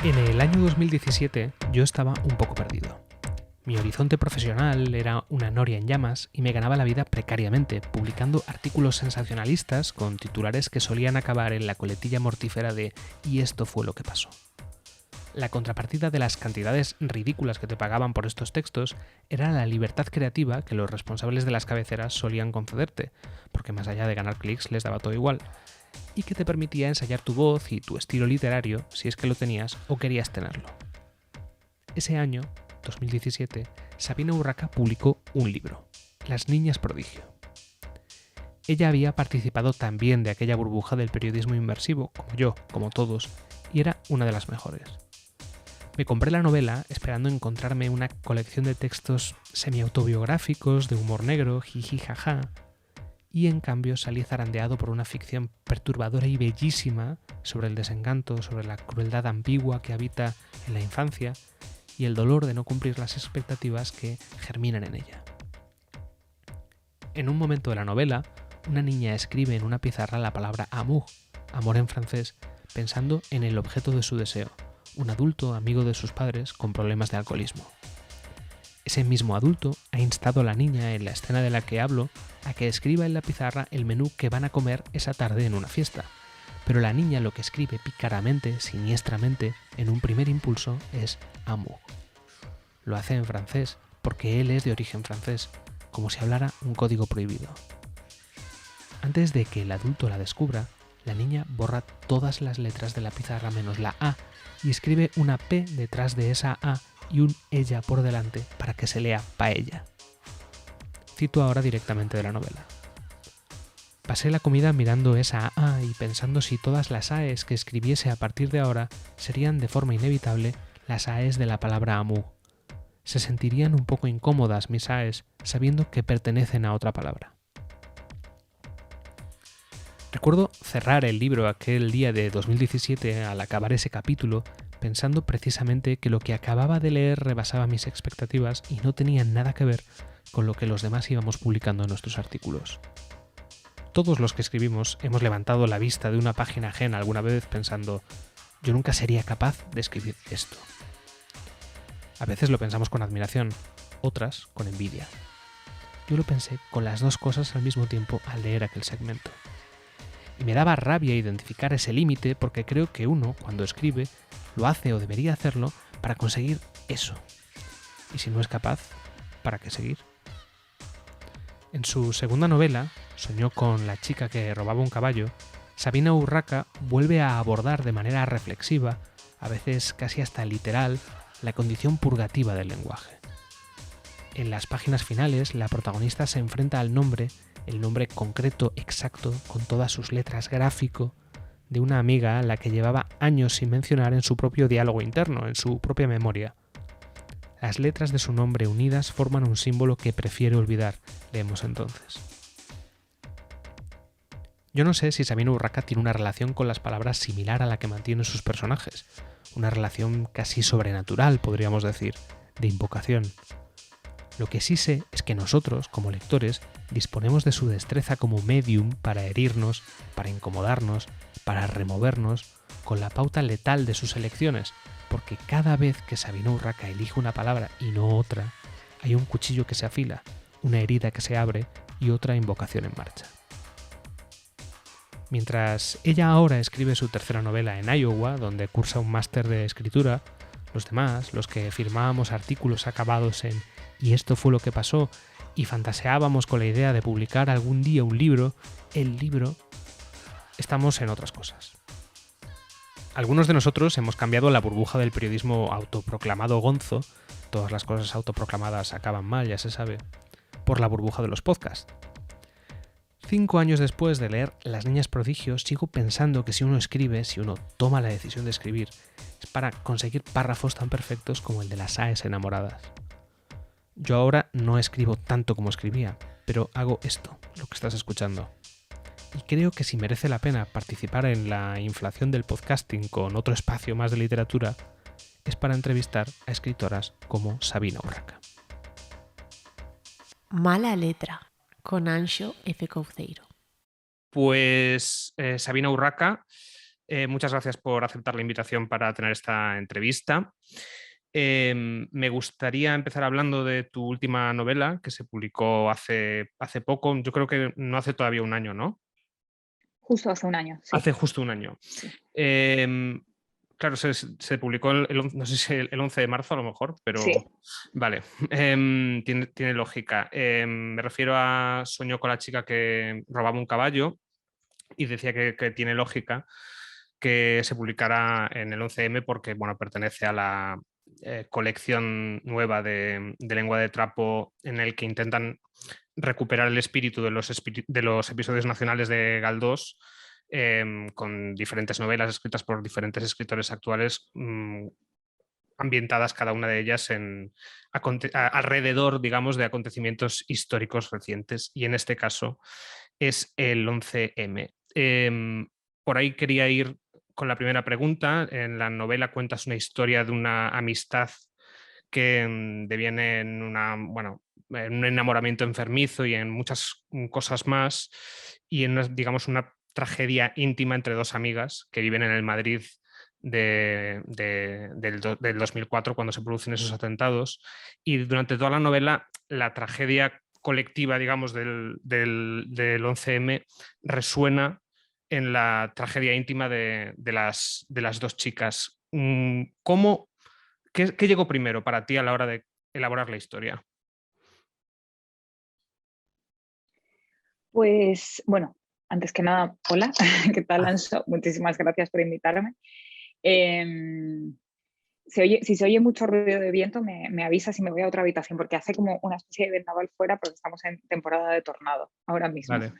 En el año 2017 yo estaba un poco perdido. Mi horizonte profesional era una noria en llamas y me ganaba la vida precariamente, publicando artículos sensacionalistas con titulares que solían acabar en la coletilla mortífera de "y esto fue lo que pasó". La contrapartida de las cantidades ridículas que te pagaban por estos textos era la libertad creativa que los responsables de las cabeceras solían concederte, porque más allá de ganar clics les daba todo igual, y que te permitía ensayar tu voz y tu estilo literario si es que lo tenías o querías tenerlo. Ese año, 2017, Sabina Urraca publicó un libro, Las niñas prodigio. Ella había participado también de aquella burbuja del periodismo inmersivo, como yo, como todos, y era una de las mejores. Me compré la novela esperando encontrarme una colección de textos semi-autobiográficos, de humor negro, jiji jaja, y en cambio salí zarandeado por una ficción perturbadora y bellísima sobre el desencanto, sobre la crueldad ambigua que habita en la infancia y el dolor de no cumplir las expectativas que germinan en ella. En un momento de la novela, una niña escribe en una pizarra la palabra amour, amor en francés, pensando en el objeto de su deseo, un adulto amigo de sus padres con problemas de alcoholismo. Ese mismo adulto ha instado a la niña en la escena de la que hablo a que escriba en la pizarra el menú que van a comer esa tarde en una fiesta. Pero la niña lo que escribe pícaramente, siniestramente, en un primer impulso es amour. Lo hace en francés porque él es de origen francés, como si hablara un código prohibido. Antes de que el adulto la descubra, la niña borra todas las letras de la pizarra menos la A y escribe una P detrás de esa A y un ella por delante para que se lea paella. Cito ahora directamente de la novela. Pasé la comida mirando esa A y pensando si todas las AEs que escribiese a partir de ahora serían de forma inevitable las AEs de la palabra amour. Se sentirían un poco incómodas mis AEs sabiendo que pertenecen a otra palabra. Recuerdo cerrar el libro aquel día de 2017 al acabar ese capítulo pensando precisamente que lo que acababa de leer rebasaba mis expectativas y no tenía nada que ver con lo que los demás íbamos publicando en nuestros artículos. Todos los que escribimos hemos levantado la vista de una página ajena alguna vez pensando «yo nunca sería capaz de escribir esto». A veces lo pensamos con admiración, otras con envidia. Yo lo pensé con las dos cosas al mismo tiempo al leer aquel segmento. Y me daba rabia identificar ese límite porque creo que uno, cuando escribe, lo hace o debería hacerlo para conseguir eso. Y si no es capaz, ¿para qué seguir? En su segunda novela, Soñó con la chica que robaba un caballo, Sabina Urraca vuelve a abordar de manera reflexiva, a veces casi hasta literal, la condición purgativa del lenguaje. En las páginas finales, la protagonista se enfrenta al nombre, el nombre concreto, exacto, con todas sus letras gráfico, de una amiga a la que llevaba años sin mencionar en su propio diálogo interno, en su propia memoria. Las letras de su nombre unidas forman un símbolo que prefiere olvidar, leemos entonces. Yo no sé si Sabina Urraca tiene una relación con las palabras similar a la que mantienen sus personajes, una relación casi sobrenatural, podríamos decir, de invocación. Lo que sí sé es que nosotros, como lectores, disponemos de su destreza como medium para herirnos, para incomodarnos, para removernos, con la pauta letal de sus elecciones, porque cada vez que Sabina Urraca elige una palabra y no otra, hay un cuchillo que se afila, una herida que se abre y otra invocación en marcha. Mientras ella ahora escribe su tercera novela en Iowa, donde cursa un máster de escritura, los demás, los que firmábamos artículos acabados en «y esto fue lo que pasó» y fantaseábamos con la idea de publicar algún día un libro, el libro, estamos en otras cosas. Algunos de nosotros hemos cambiado la burbuja del periodismo autoproclamado gonzo, todas las cosas autoproclamadas acaban mal, ya se sabe, por la burbuja de los podcasts. 5 años después de leer Las niñas prodigios, sigo pensando que si uno escribe, si uno toma la decisión de escribir, es para conseguir párrafos tan perfectos como el de las AES enamoradas. Yo ahora no escribo tanto como escribía, pero hago esto, lo que estás escuchando. Y creo que si merece la pena participar en la inflación del podcasting con otro espacio más de literatura, es para entrevistar a escritoras como Sabina Urraca. Mala letra, con Anxo F. Couceiro. Pues Sabina Urraca, Muchas gracias por aceptar la invitación para tener esta entrevista. Me gustaría empezar hablando de tu última novela que se publicó hace poco, yo creo que no hace todavía un año, ¿no? Justo hace un año, sí. Hace justo un año. Sí. Claro, se publicó no sé si el 11 de marzo a lo mejor, pero Sí. vale, tiene lógica. Me refiero a Soñó con la chica que robaba un caballo y decía que tiene lógica que se publicara en el 11M porque, bueno, pertenece a la colección nueva de Lengua de Trapo en el que intentan recuperar el espíritu de los episodios nacionales de Galdós, con diferentes novelas escritas por diferentes escritores actuales, ambientadas cada una de ellas alrededor, digamos, de acontecimientos históricos recientes, y en este caso es el 11M. Por ahí quería ir con la primera pregunta. En la novela cuentas una historia de una amistad que deviene en en un enamoramiento enfermizo y en muchas cosas más, y en digamos, una tragedia íntima entre dos amigas que viven en el Madrid del 2004, cuando se producen esos atentados. Y durante toda la novela, la tragedia colectiva, digamos, del 11M resuena en la tragedia íntima de las dos chicas. ¿Qué llegó primero para ti a la hora de elaborar la historia? Pues bueno, antes que nada, hola, ¿qué tal, Anso? Muchísimas gracias por invitarme. Si se oye mucho ruido de viento, me avisas y me voy a otra habitación, porque hace como una especie de vendaval fuera, porque estamos en temporada de tornado ahora mismo. Vale.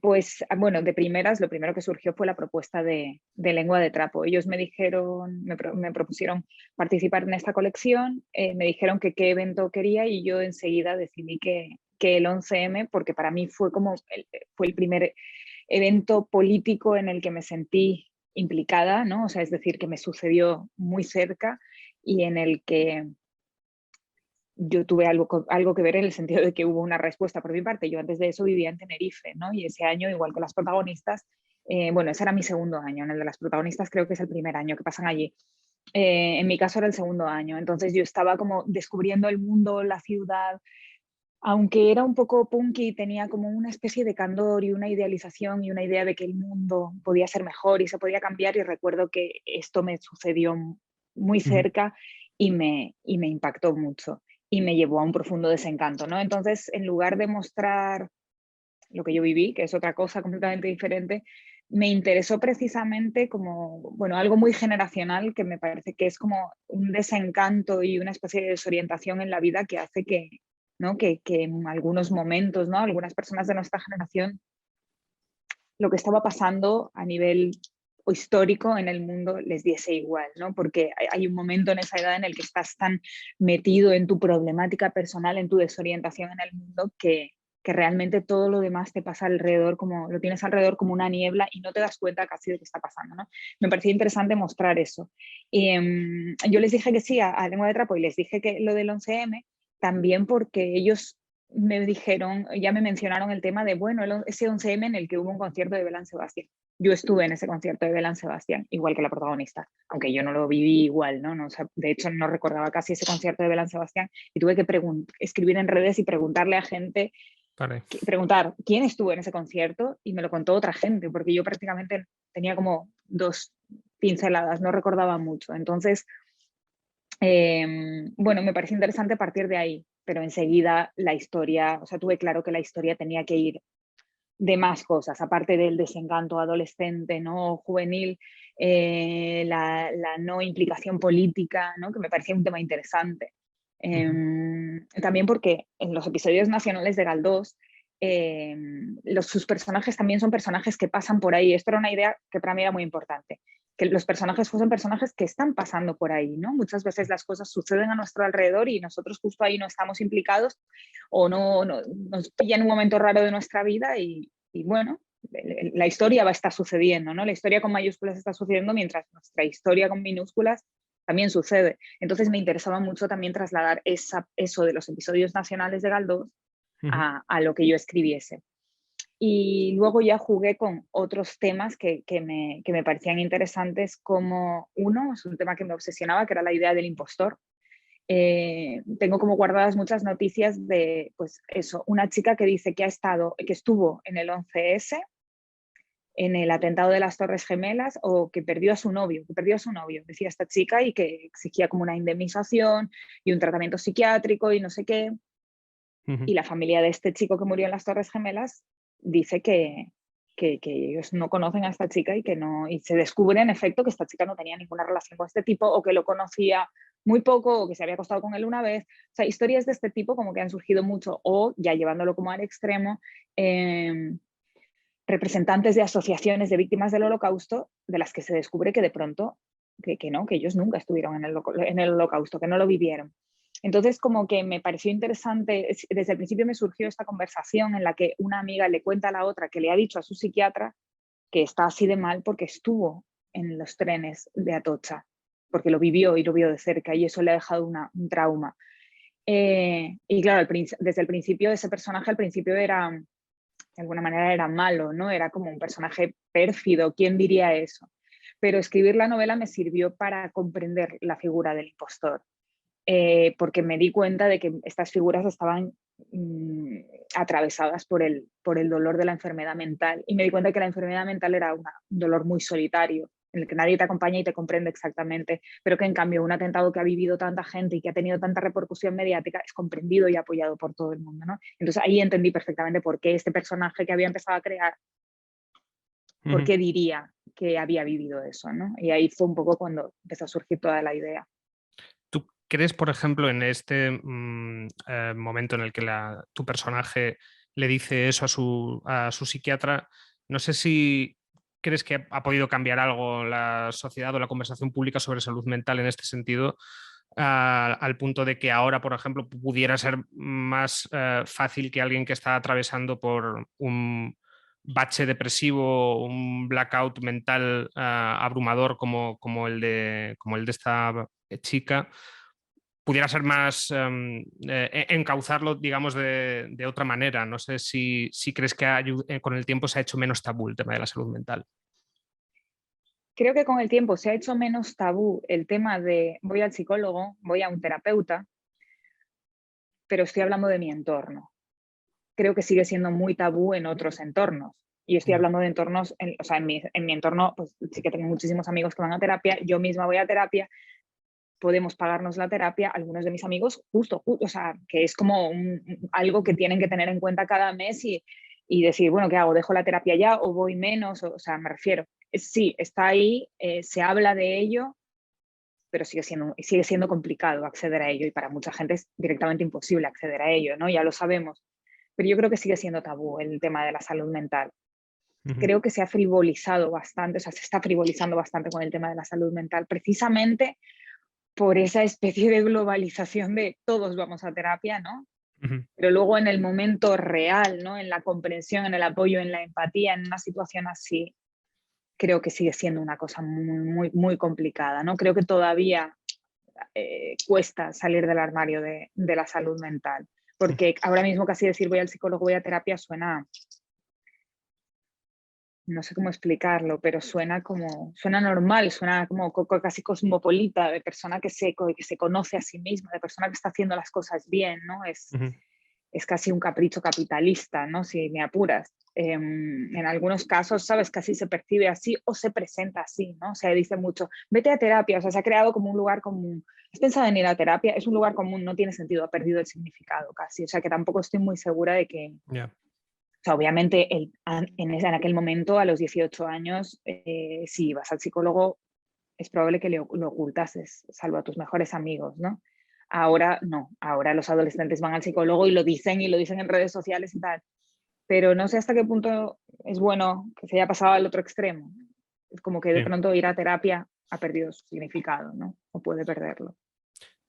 Pues bueno, de primeras, lo primero que surgió fue la propuesta de Lengua de Trapo. Ellos me dijeron, me propusieron participar en esta colección, me dijeron que qué evento quería y yo enseguida decidí que el 11M, porque para mí fue fue el primer evento político en el que me sentí implicada, ¿no? O sea, es decir, que me sucedió muy cerca y en el que yo tuve algo que ver en el sentido de que hubo una respuesta por mi parte. Yo antes de eso vivía en Tenerife, ¿no? Y ese año, igual que las protagonistas, bueno, ese era mi segundo año, en el de las protagonistas creo que es el primer año que pasan allí. En mi caso era el segundo año, entonces yo estaba como descubriendo el mundo, la ciudad, aunque era un poco punky, tenía como una especie de candor y una idealización y una idea de que el mundo podía ser mejor y se podía cambiar, y recuerdo que esto me sucedió muy cerca y me impactó mucho y me llevó a un profundo desencanto, ¿no? Entonces, en lugar de mostrar lo que yo viví, que es otra cosa completamente diferente, me interesó precisamente como, bueno, algo muy generacional que me parece que es como un desencanto y una especie de desorientación en la vida que hace que, ¿no? que en algunos momentos, ¿no? Algunas personas de nuestra generación, lo que estaba pasando a nivel histórico en el mundo les diese igual, ¿no? Porque hay un momento en esa edad en el que estás tan metido en tu problemática personal, en tu desorientación en el mundo, que realmente todo lo demás te pasa alrededor, como lo tienes alrededor como una niebla y no te das cuenta casi de qué está pasando, ¿no? Me parecía interesante mostrar eso. Y, yo les dije que sí a Lengua de Trapo y les dije que lo del 11M también porque ellos me dijeron, ya me mencionaron el tema de, bueno, ese 11M en el que hubo un concierto de Belán Sebastián. Yo estuve en ese concierto de Belán Sebastián, igual que la protagonista, aunque yo no lo viví igual, ¿no? O sea, de hecho, no recordaba casi ese concierto de Belán Sebastián y tuve que escribir en redes y preguntarle a gente, Vale. preguntar quién estuvo en ese concierto, y me lo contó otra gente, porque yo prácticamente tenía como 2 pinceladas, no recordaba mucho. Entonces, bueno, me parece interesante partir de ahí, pero enseguida la historia, o sea, tuve claro que la historia tenía que ir de más cosas, aparte del desencanto adolescente, ¿no? Juvenil, la no implicación política, ¿no? Que me parecía un tema interesante. También porque en los episodios nacionales de Galdós, sus personajes también son personajes que pasan por ahí. Esto era una idea que para mí era muy importante, que los personajes fuesen personajes que están pasando por ahí, ¿no? Muchas veces las cosas suceden a nuestro alrededor y nosotros justo ahí no estamos implicados o no nos pilla en un momento raro de nuestra vida y bueno, la historia va a estar sucediendo, ¿no? La historia con mayúsculas está sucediendo mientras nuestra historia con minúsculas también sucede. Entonces me interesaba mucho también trasladar eso de los episodios nacionales de Galdós a lo que yo escribiese. Y luego ya jugué con otros temas que me parecían interesantes, como uno, es un tema que me obsesionaba, que era la idea del impostor. Tengo como guardadas muchas noticias de, pues eso, una chica que dice que estuvo en el 11S, en el atentado de las Torres Gemelas, o que perdió a su novio, decía esta chica, y que exigía como una indemnización y un tratamiento psiquiátrico y no sé qué. Y la familia de este chico que murió en las Torres Gemelas dice que ellos no conocen a esta chica y que no, y se descubre en efecto que esta chica no tenía ninguna relación con este tipo, o que lo conocía muy poco, o que se había acostado con él una vez. O sea, historias de este tipo como que han surgido mucho, o ya llevándolo como al extremo, representantes de asociaciones de víctimas del Holocausto, de las que se descubre que de pronto que no, que ellos nunca estuvieron en el Holocausto, que no lo vivieron. Entonces, como que me pareció interesante, desde el principio me surgió esta conversación en la que una amiga le cuenta a la otra que le ha dicho a su psiquiatra que está así de mal porque estuvo en los trenes de Atocha, porque lo vivió y lo vio de cerca, y eso le ha dejado un trauma. Y claro, desde el principio ese personaje al principio era, de alguna manera era malo, ¿no? Era como un personaje pérfido, ¿quién diría eso? Pero escribir la novela me sirvió para comprender la figura del impostor, porque me di cuenta de que estas figuras estaban atravesadas por el dolor de la enfermedad mental, y me di cuenta de que la enfermedad mental era un dolor muy solitario, en el que nadie te acompaña y te comprende exactamente, pero que en cambio un atentado que ha vivido tanta gente y que ha tenido tanta repercusión mediática es comprendido y apoyado por todo el mundo, ¿no? Entonces ahí entendí perfectamente por qué este personaje que había empezado a crear, por qué diría que había vivido eso, ¿no? Y ahí fue un poco cuando empezó a surgir toda la idea. ¿Tú crees, por ejemplo, en este momento en el que tu personaje le dice eso a su psiquiatra, no sé si crees que ha podido cambiar algo la sociedad o la conversación pública sobre salud mental en este sentido, al punto de que ahora, por ejemplo, pudiera ser más fácil que alguien que está atravesando por un bache depresivo, un blackout mental abrumador como el de esta chica, pudiera ser más encauzarlo, digamos, de otra manera? No sé si crees que con el tiempo se ha hecho menos tabú el tema de la salud mental. Creo que con el tiempo se ha hecho menos tabú el tema de voy al psicólogo, voy a un terapeuta, pero estoy hablando de mi entorno. Creo que sigue siendo muy tabú en otros entornos. Y estoy hablando de entornos, o sea, en mi entorno, pues sí que tengo muchísimos amigos que van a terapia, yo misma voy a terapia, podemos pagarnos la terapia, algunos de mis amigos, justo o sea, que es como algo que tienen que tener en cuenta cada mes, y decir, bueno, ¿qué hago? ¿Dejo la terapia ya o voy menos? O sea, me refiero, sí, está ahí, se habla de ello, pero sigue siendo complicado acceder a ello, y para mucha gente es directamente imposible acceder a ello, ¿no? Ya lo sabemos. Pero yo creo que sigue siendo tabú el tema de la salud mental. Creo que se ha frivolizado bastante, o sea, se está frivolizando bastante con el tema de la salud mental, precisamente por esa especie de globalización de todos vamos a terapia, ¿no? Pero luego en el momento real, ¿no? En la comprensión, en el apoyo, en la empatía, en una situación así, creo que sigue siendo una cosa muy, muy, muy complicada, ¿no? Creo que todavía cuesta salir del armario de la salud mental, porque ahora mismo casi decir voy al psicólogo, voy a terapia suena, no sé cómo explicarlo, pero suena normal, suena como casi cosmopolita, de persona que se conoce a sí misma, de persona que está haciendo las cosas bien, ¿no? Es casi un capricho capitalista, ¿no? Si me apuras. En algunos casos, ¿sabes? Casi se percibe así o se presenta así, ¿no? Se dice mucho, vete a terapia, o sea, se ha creado como un lugar común. ¿Has pensado en ir a terapia? Es un lugar común, no tiene sentido, ha perdido el significado casi. O sea, que tampoco estoy muy segura de que... Yeah. O sea, obviamente en aquel momento, a los 18 años, si vas al psicólogo, es probable que lo ocultases, salvo a tus mejores amigos, ¿no? Ahora no, ahora los adolescentes van al psicólogo y lo dicen en redes sociales y tal, pero no sé hasta qué punto es bueno que se haya pasado al otro extremo. Es como que de pronto ir a terapia ha perdido su significado, ¿no? O puede perderlo.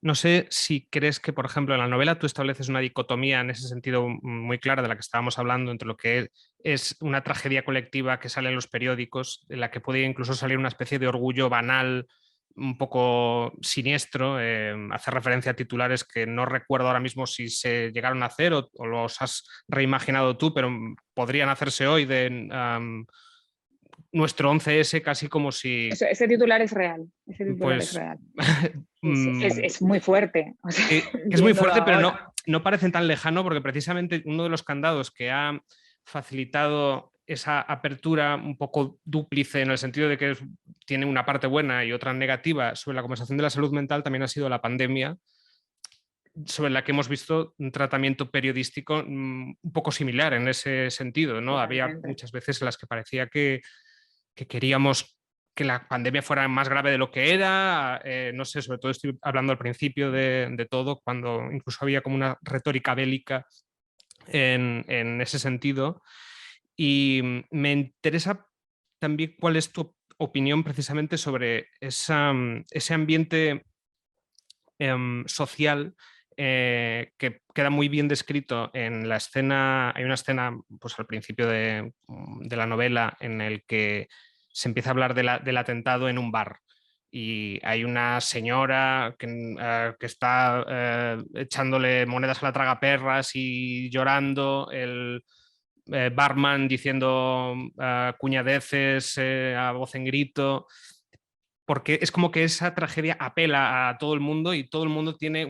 No sé si crees que, por ejemplo, en la novela tú estableces una dicotomía en ese sentido muy clara de la que estábamos hablando, entre lo que es una tragedia colectiva que sale en los periódicos, en la que puede incluso salir una especie de orgullo banal, un poco siniestro, hace referencia a titulares que no recuerdo ahora mismo si se llegaron a hacer o los has reimaginado tú, pero podrían hacerse hoy de nuestro 11S, casi como si, Ese titular es real, ese titular es pues, real. Es muy fuerte, o sea, que es muy viéndolo fuerte, pero ahora. no parecen tan lejano, porque precisamente uno de los candados que ha facilitado esa apertura un poco dúplice en el sentido de que tiene una parte buena y otra negativa sobre la conversación de la salud mental también ha sido la pandemia, sobre la que hemos visto un tratamiento periodístico un poco similar en ese sentido, ¿no? Había Totalmente. muchas veces en las que parecía que queríamos que la pandemia fuera más grave de lo que era, no sé, sobre todo estoy hablando al principio de todo, cuando incluso había como una retórica bélica en ese sentido. Y me interesa también cuál es tu opinión precisamente sobre ese ambiente social que queda muy bien descrito en la escena. Hay una escena pues, al principio de la novela en el que se empieza a hablar del atentado en un bar. Y hay una señora que está echándole monedas a la tragaperras y llorando, el barman diciendo cuñadeces a voz en grito, porque es como que esa tragedia apela a todo el mundo y todo el mundo tiene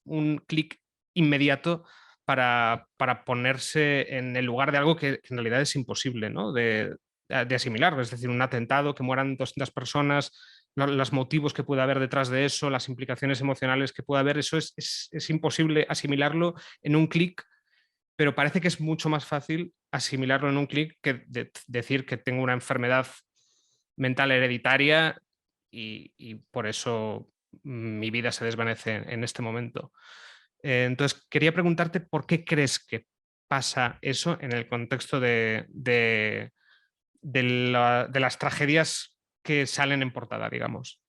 un clic inmediato para ponerse en el lugar de algo que en realidad es imposible, ¿no? de asimilar. Es decir, un atentado, que mueran 200 personas, los motivos que puede haber detrás de eso, las implicaciones emocionales que puede haber, eso es imposible asimilarlo en un clic, pero parece que es mucho más fácil asimilarlo en un clic que decir que tengo una enfermedad mental hereditaria y por eso mi vida se desvanece en este momento. Entonces, quería preguntarte por qué crees que pasa eso en el contexto de las tragedias que salen en portada, digamos.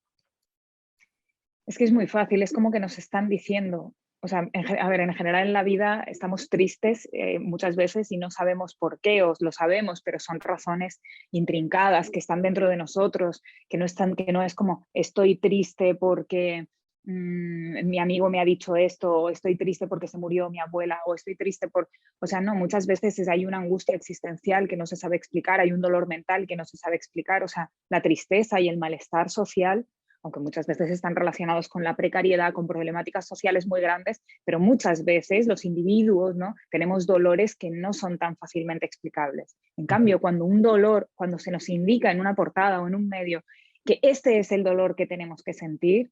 Es que es muy fácil, es como que nos están diciendo, o sea, a ver, en general en la vida estamos tristes muchas veces y no sabemos por qué, o lo sabemos, pero son razones intrincadas que están dentro de nosotros, que no es como estoy triste porque mi amigo me ha dicho esto, o estoy triste porque se murió mi abuela, o estoy triste por, o sea, no, muchas veces hay una angustia existencial que no se sabe explicar, hay un dolor mental que no se sabe explicar, o sea, la tristeza y el malestar social, aunque muchas veces están relacionados con la precariedad, con problemáticas sociales muy grandes, pero muchas veces los individuos, ¿no?, tenemos dolores que no son tan fácilmente explicables. En cambio, cuando un dolor, cuando se nos indica en una portada o en un medio que este es el dolor que tenemos que sentir,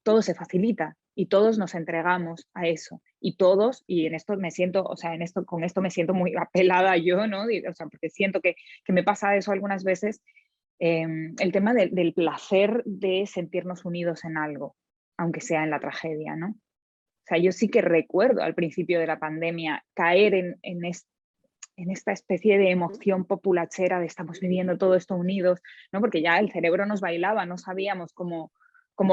todo se facilita y todos nos entregamos a eso. Y todos, y en esto me siento, o sea, con esto me siento muy apelada yo, ¿no? O sea, porque siento que me pasa eso algunas veces, el tema del placer de sentirnos unidos en algo, aunque sea en la tragedia, ¿no? O sea, yo sí que recuerdo al principio de la pandemia caer en esta especie de emoción populachera de estamos viviendo todo esto unidos, ¿no? Porque ya el cerebro nos bailaba, no sabíamos cómo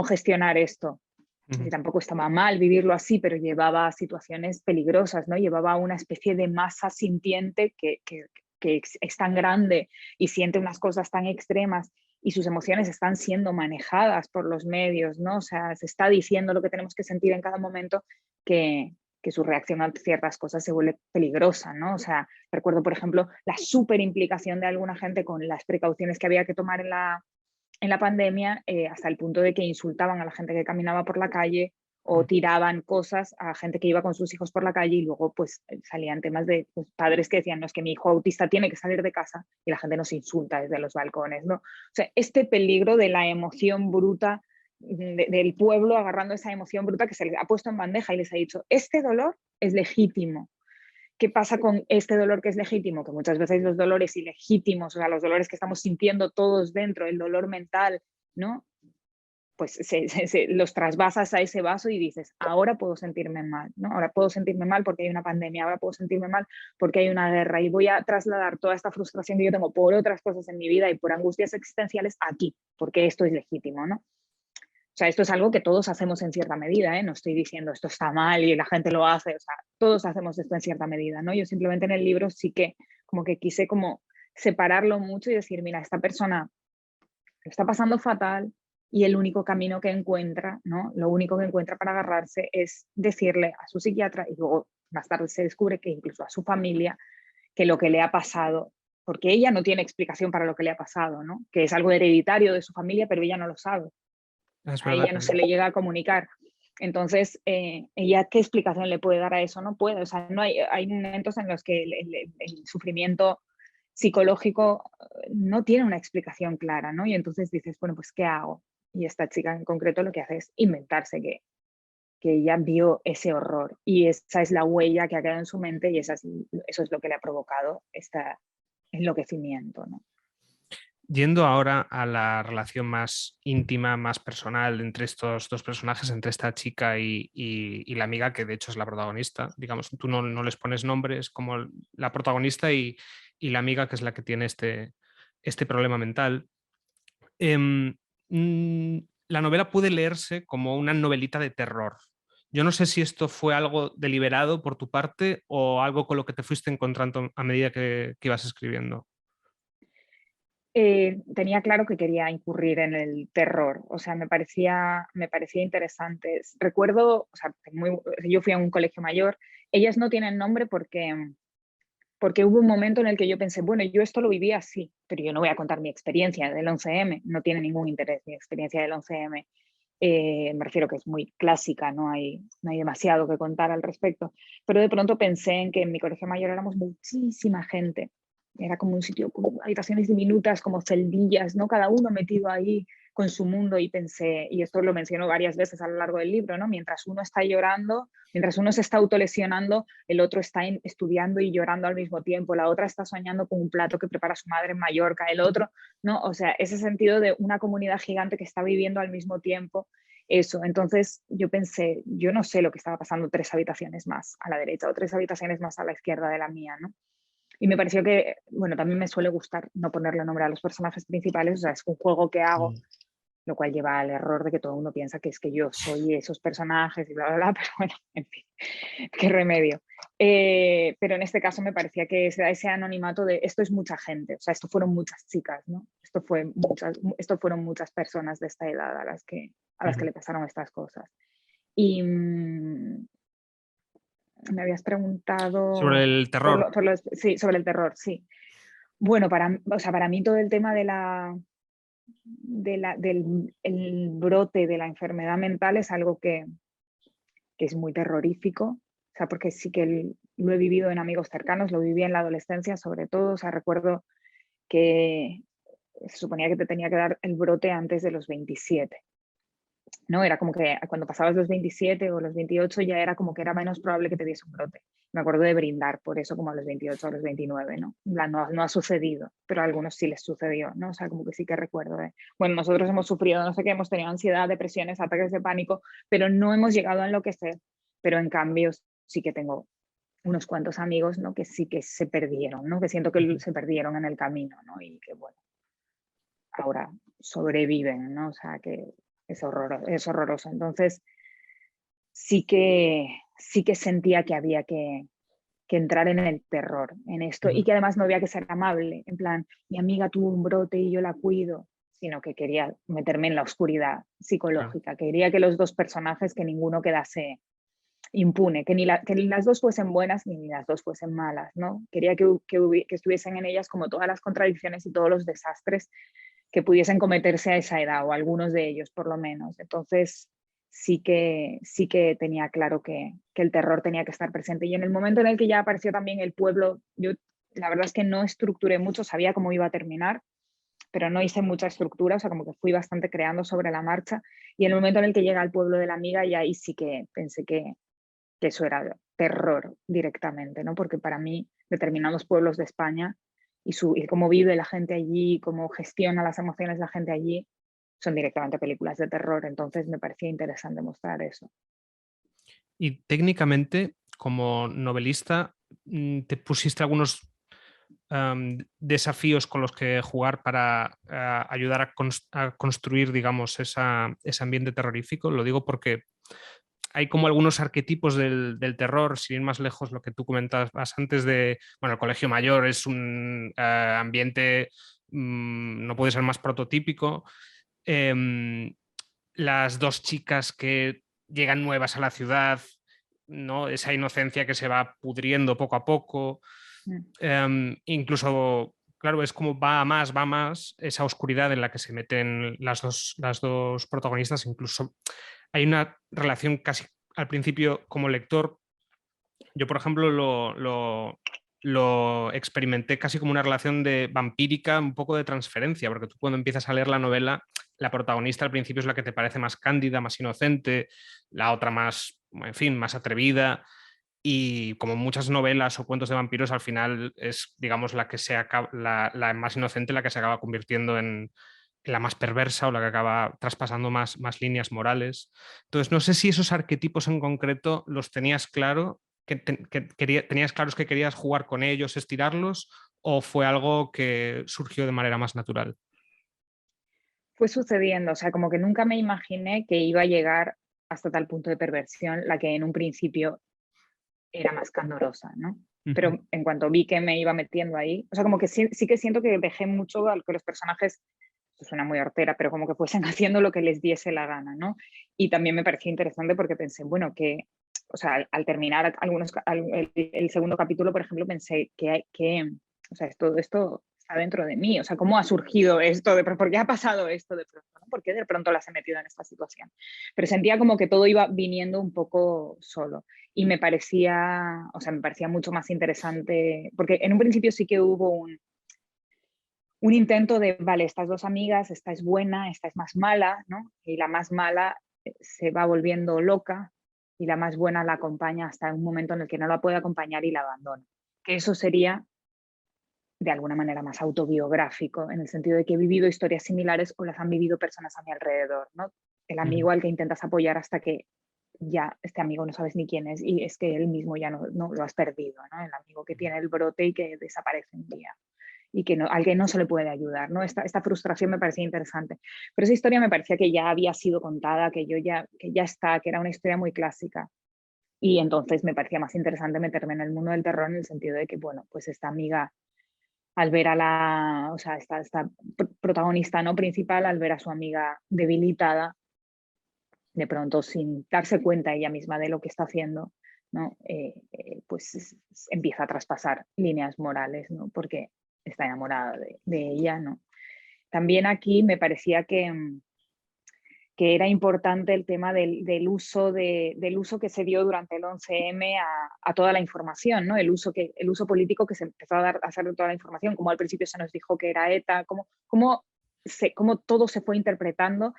gestionar esto. Y tampoco estaba mal vivirlo así, pero llevaba a situaciones peligrosas, ¿no? Llevaba a una especie de masa sintiente que es tan grande y siente unas cosas tan extremas y sus emociones están siendo manejadas por los medios, ¿no? O sea, se está diciendo lo que tenemos que sentir en cada momento que su reacción a ciertas cosas se vuelve peligrosa, ¿no? O sea, recuerdo, por ejemplo, la súper implicación de alguna gente con las precauciones que había que tomar en la pandemia, hasta el punto de que insultaban a la gente que caminaba por la calle o tiraban cosas a gente que iba con sus hijos por la calle y luego pues salían temas de pues, padres que decían, no, es que mi hijo autista tiene que salir de casa y la gente nos insulta desde los balcones, ¿no? O sea, este peligro de la emoción bruta del pueblo agarrando esa emoción bruta que se les ha puesto en bandeja y les ha dicho, este dolor es legítimo. ¿Qué pasa con este dolor que es legítimo? Que muchas veces los dolores ilegítimos, o sea, los dolores que estamos sintiendo todos dentro, el dolor mental, ¿no? Pues los trasvasas a ese vaso y dices, ahora puedo sentirme mal, ¿no? Ahora puedo sentirme mal porque hay una pandemia, ahora puedo sentirme mal porque hay una guerra y voy a trasladar toda esta frustración que yo tengo por otras cosas en mi vida y por angustias existenciales aquí, porque esto es legítimo, ¿no? O sea, esto es algo que todos hacemos en cierta medida, ¿eh? No estoy diciendo esto está mal y la gente lo hace, o sea, todos hacemos esto en cierta medida, ¿no? Yo simplemente en el libro sí que como que quise como separarlo mucho y decir, mira, esta persona lo está pasando fatal, y el único camino que encuentra, ¿no? Lo único que encuentra para agarrarse es decirle a su psiquiatra, y luego más tarde se descubre que incluso a su familia, que lo que le ha pasado, porque ella no tiene explicación para lo que le ha pasado, ¿no? Que es algo hereditario de su familia, pero ella no lo sabe. Es A verdad. ella no se le llega a comunicar. Entonces, ella qué explicación le puede dar a eso, no puede. O sea, no hay momentos en los que el sufrimiento psicológico no tiene una explicación clara, ¿no? Y entonces dices, bueno, pues ¿qué hago? Y esta chica en concreto lo que hace es inventarse que ella vio ese horror y esa es la huella que ha quedado en su mente y eso es lo que le ha provocado este enloquecimiento, ¿no? Yendo ahora a la relación más íntima, más personal entre estos dos personajes, entre esta chica y la amiga, que de hecho es la protagonista, digamos, tú no les pones nombres, como la protagonista y la amiga, que es la que tiene este problema mental. Em, la novela puede leerse como una novelita de terror. Yo no sé si esto fue algo deliberado por tu parte o algo con lo que te fuiste encontrando a medida que ibas escribiendo. Tenía claro que quería incurrir en el terror, o sea, me parecía interesante. Recuerdo, o sea, yo fui a un colegio mayor, ellas no tienen nombre porque hubo un momento en el que yo pensé, bueno, yo esto lo viví así, pero yo no voy a contar mi experiencia del 11M, no tiene ningún interés mi experiencia del 11M. Me refiero que es muy clásica, no hay demasiado que contar al respecto, pero de pronto pensé en que en mi colegio mayor éramos muchísima gente, era como un sitio, como habitaciones diminutas, como celdillas, ¿no? Cada uno metido ahí con su mundo y pensé, y esto lo menciono varias veces a lo largo del libro, ¿no? Mientras uno está llorando, mientras uno se está autolesionando, el otro está estudiando y llorando al mismo tiempo, la otra está soñando con un plato que prepara su madre en Mallorca, el otro, ¿no? O sea, ese sentido de una comunidad gigante que está viviendo al mismo tiempo eso. Entonces yo pensé, yo no sé lo que estaba pasando 3 habitaciones más a la derecha o 3 habitaciones más a la izquierda de la mía, ¿no? Y me pareció que, bueno, también me suele gustar no ponerle nombre a los personajes principales, o sea, es un juego que hago, Mm. lo cual lleva al error de que todo el mundo piensa que es que yo soy esos personajes y bla, bla, bla, pero bueno, en fin, qué remedio. Pero en este caso me parecía que ese anonimato de esto es mucha gente, o sea, esto fueron muchas chicas, ¿no? Esto fueron muchas personas de esta edad a las que le pasaron estas cosas. Y me habías Sobre preguntado el terror. sí, sobre el terror, sí. Bueno, o sea, para mí todo el tema del el brote de la enfermedad mental es algo que es muy terrorífico, o sea, porque sí que lo he vivido en amigos cercanos, lo viví en la adolescencia sobre todo, o sea, recuerdo que se suponía que te tenía que dar el brote antes de los 27, ¿no? Era como que cuando pasabas los 27 o los 28 ya era como que era menos probable que te diese un brote. Me acuerdo de brindar por eso como a los 28 o a los 29, ¿no? No ha sucedido, pero a algunos sí les sucedió, ¿no? O sea, como que sí que recuerdo bueno, nosotros hemos sufrido, no sé qué, hemos tenido ansiedad, depresiones, ataques de pánico, pero no hemos llegado a enloquecer, pero en cambio sí que tengo unos cuantos amigos, ¿no? Que sí que se perdieron, ¿no? Que siento que se perdieron en el camino, ¿no? Y que, bueno, ahora sobreviven, ¿no? O sea, que es horroroso. Entonces, sí que sentía que había que entrar en el terror, en esto, y que además no había que ser amable, en plan, mi amiga tuvo un brote y yo la cuido, sino que quería meterme en la oscuridad Claro. psicológica, quería que los dos personajes, que ninguno quedase impune, que ni las dos fuesen buenas ni las dos fuesen malas, ¿no? Quería que estuviesen en ellas como todas las contradicciones y todos los desastres que pudiesen cometerse a esa edad, o algunos de ellos por lo menos. Entonces, sí que tenía claro que el terror tenía que estar presente. Y en el momento en el que ya apareció también el pueblo, yo la verdad es que no estructuré mucho, sabía cómo iba a terminar, pero no hice mucha estructura, o sea, como que fui bastante creando sobre la marcha. Y en el momento en el que llega al pueblo de la amiga, ya ahí sí que pensé que eso era terror directamente, ¿no? Porque para mí determinados pueblos de España y cómo vive la gente allí, cómo gestiona las emociones la gente allí, son directamente películas de terror. Entonces me parecía interesante mostrar eso. Y técnicamente, como novelista, ¿te pusiste algunos desafíos con los que jugar para ayudar a construir, digamos, ese ambiente terrorífico? Lo digo porque hay como algunos arquetipos del terror, sin ir más lejos, lo que tú comentabas antes de, bueno, el colegio mayor es un ambiente, no puede ser más prototípico. las dos chicas que llegan nuevas a la ciudad, ¿no? Esa inocencia que se va pudriendo poco a poco. Incluso, claro, es como va a más esa oscuridad en la que se meten las dos protagonistas. Incluso hay una relación casi al principio como lector. Yo, por ejemplo, lo experimenté casi como una relación de vampírica, un poco de transferencia, porque tú cuando empiezas a leer la novela, la protagonista al principio es la que te parece más cándida, más inocente, la otra más, en fin, más atrevida. Y como muchas novelas o cuentos de vampiros, al final es, digamos, la que se acaba, la más inocente, la que se acaba convirtiendo en la más perversa o la que acaba traspasando más líneas morales. Entonces, no sé si esos arquetipos en concreto los tenías claro, tenías claros que querías jugar con ellos, estirarlos, o fue algo que surgió de manera más natural. Fue sucediendo, o sea, como que nunca me imaginé que iba a llegar hasta tal punto de perversión, la que en un principio era más candorosa, ¿no? Ujú. Pero en cuanto vi que me iba metiendo ahí, o sea, como que sí que siento que dejé mucho al que los personajes, esto suena muy hortera, pero como que fuesen haciendo lo que les diese la gana, ¿no? Y también me pareció interesante porque pensé, bueno, que, o sea, al terminar el segundo capítulo, por ejemplo, pensé o sea, todo esto está dentro de mí, o sea, ¿cómo ha surgido esto? ¿Por qué ha pasado esto de pronto? ¿No? ¿Por qué de pronto las he metido en esta situación? Pero sentía como que todo iba viniendo un poco solo y me parecía, o sea, me parecía mucho más interesante, porque en un principio sí que hubo un intento de, vale, estas dos amigas, esta es buena, esta es más mala, ¿no? Y la más mala se va volviendo loca y la más buena la acompaña hasta un momento en el que no la puede acompañar y la abandona. Que eso sería de alguna manera más autobiográfico, en el sentido de que he vivido historias similares o las han vivido personas a mi alrededor, ¿no? El Ujú. amigo al que intentas apoyar hasta que ya este amigo no sabes ni quién es y es que él mismo ya no lo has perdido, ¿no? El amigo que tiene el brote y que desaparece un día y que al que no se le puede ayudar, ¿no? Esta frustración me parecía interesante. Pero esa historia me parecía que ya había sido contada, que ya está, que era una historia muy clásica. Y entonces me parecía más interesante meterme en el mundo del terror en el sentido de que, bueno, pues esta amiga al ver a o sea, esta protagonista no principal, al ver a su amiga debilitada, de pronto sin darse cuenta ella misma de lo que está haciendo, ¿no? Pues empieza a traspasar líneas morales, ¿no? Porque está enamorada de ella, ¿no? También aquí me parecía que era importante el tema del uso que se dio durante el 11M a toda la información, ¿no? El uso político que se empezó a hacer de toda la información, como al principio se nos dijo que era ETA, cómo todo se fue interpretando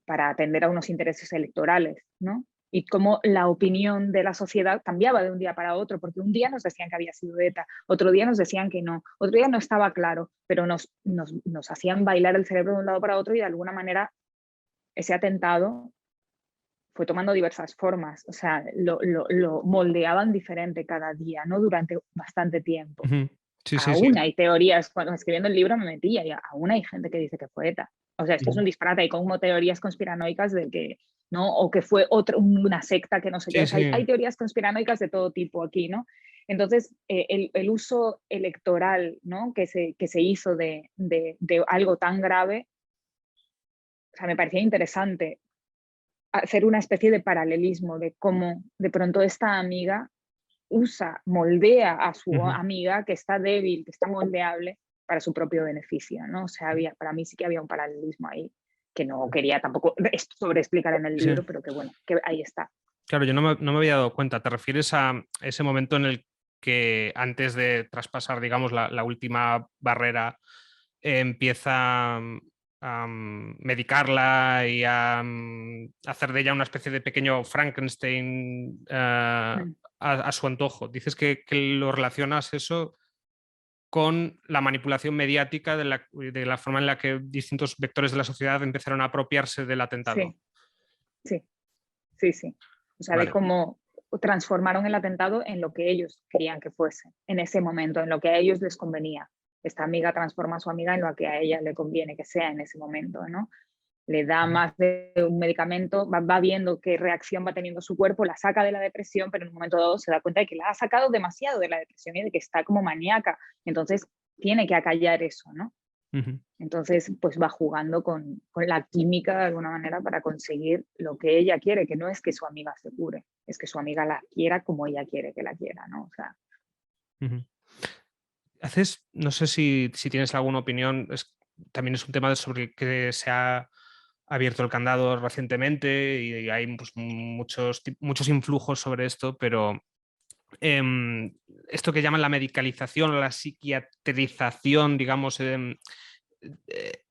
para atender a unos intereses electorales, ¿no? Y cómo la opinión de la sociedad cambiaba de un día para otro, porque un día nos decían que había sido ETA, otro día nos decían que no, otro día no estaba claro, pero nos hacían bailar el cerebro de un lado para otro y de alguna manera ese atentado fue tomando diversas formas, o sea, lo moldeaban diferente cada día, ¿no? Durante bastante tiempo. Ujú. Sí, sí, sí. Aún hay teorías, cuando escribiendo el libro me metía, y aún hay gente que dice que fue ETA. O sea, esto es Ujú. un disparate, hay como teorías conspiranoicas de que, ¿no? O que fue una secta que no sé qué, Sí, o sea, hay sí. teorías conspiranoicas de todo tipo aquí, ¿no? Entonces, el uso electoral, ¿no? Que se hizo de algo tan grave, o sea, me parecía interesante hacer una especie de paralelismo de cómo de pronto esta amiga moldea a su Ujú. amiga que está débil, que está moldeable para su propio beneficio, ¿no? O sea, para mí sí que había un paralelismo ahí que no quería tampoco sobreexplicar en el Sí. libro, pero que bueno, que ahí está. Claro, yo no me había dado cuenta. ¿Te refieres a ese momento en el que antes de traspasar, digamos, la última barrera, empieza a medicarla y a hacer de ella una especie de pequeño Frankenstein Mm. a su antojo? Dices que lo relacionas eso con la manipulación mediática de la forma en la que distintos vectores de la sociedad empezaron a apropiarse del atentado. Sí, sí, sí, sí. O sea, de Vale. cómo transformaron el atentado en lo que ellos querían que fuese, en ese momento, en lo que a ellos les convenía. Esta amiga transforma a su amiga en lo que a ella le conviene que sea en ese momento, ¿no? Le da más de un medicamento, va viendo qué reacción va teniendo su cuerpo, la saca de la depresión, pero en un momento dado se da cuenta de que la ha sacado demasiado de la depresión y de que está como maníaca. Entonces tiene que acallar eso, ¿no? Ujú, Entonces, pues va jugando con la química de alguna manera para conseguir lo que ella quiere, que no es que su amiga se cure, es que su amiga la quiera como ella quiere que la quiera, ¿no? O sea, ujú. No sé si tienes alguna opinión, también es un tema sobre el que se ha abierto el candado recientemente y hay pues, muchos influjos sobre esto, pero esto que llaman la medicalización o la psiquiatrización, digamos,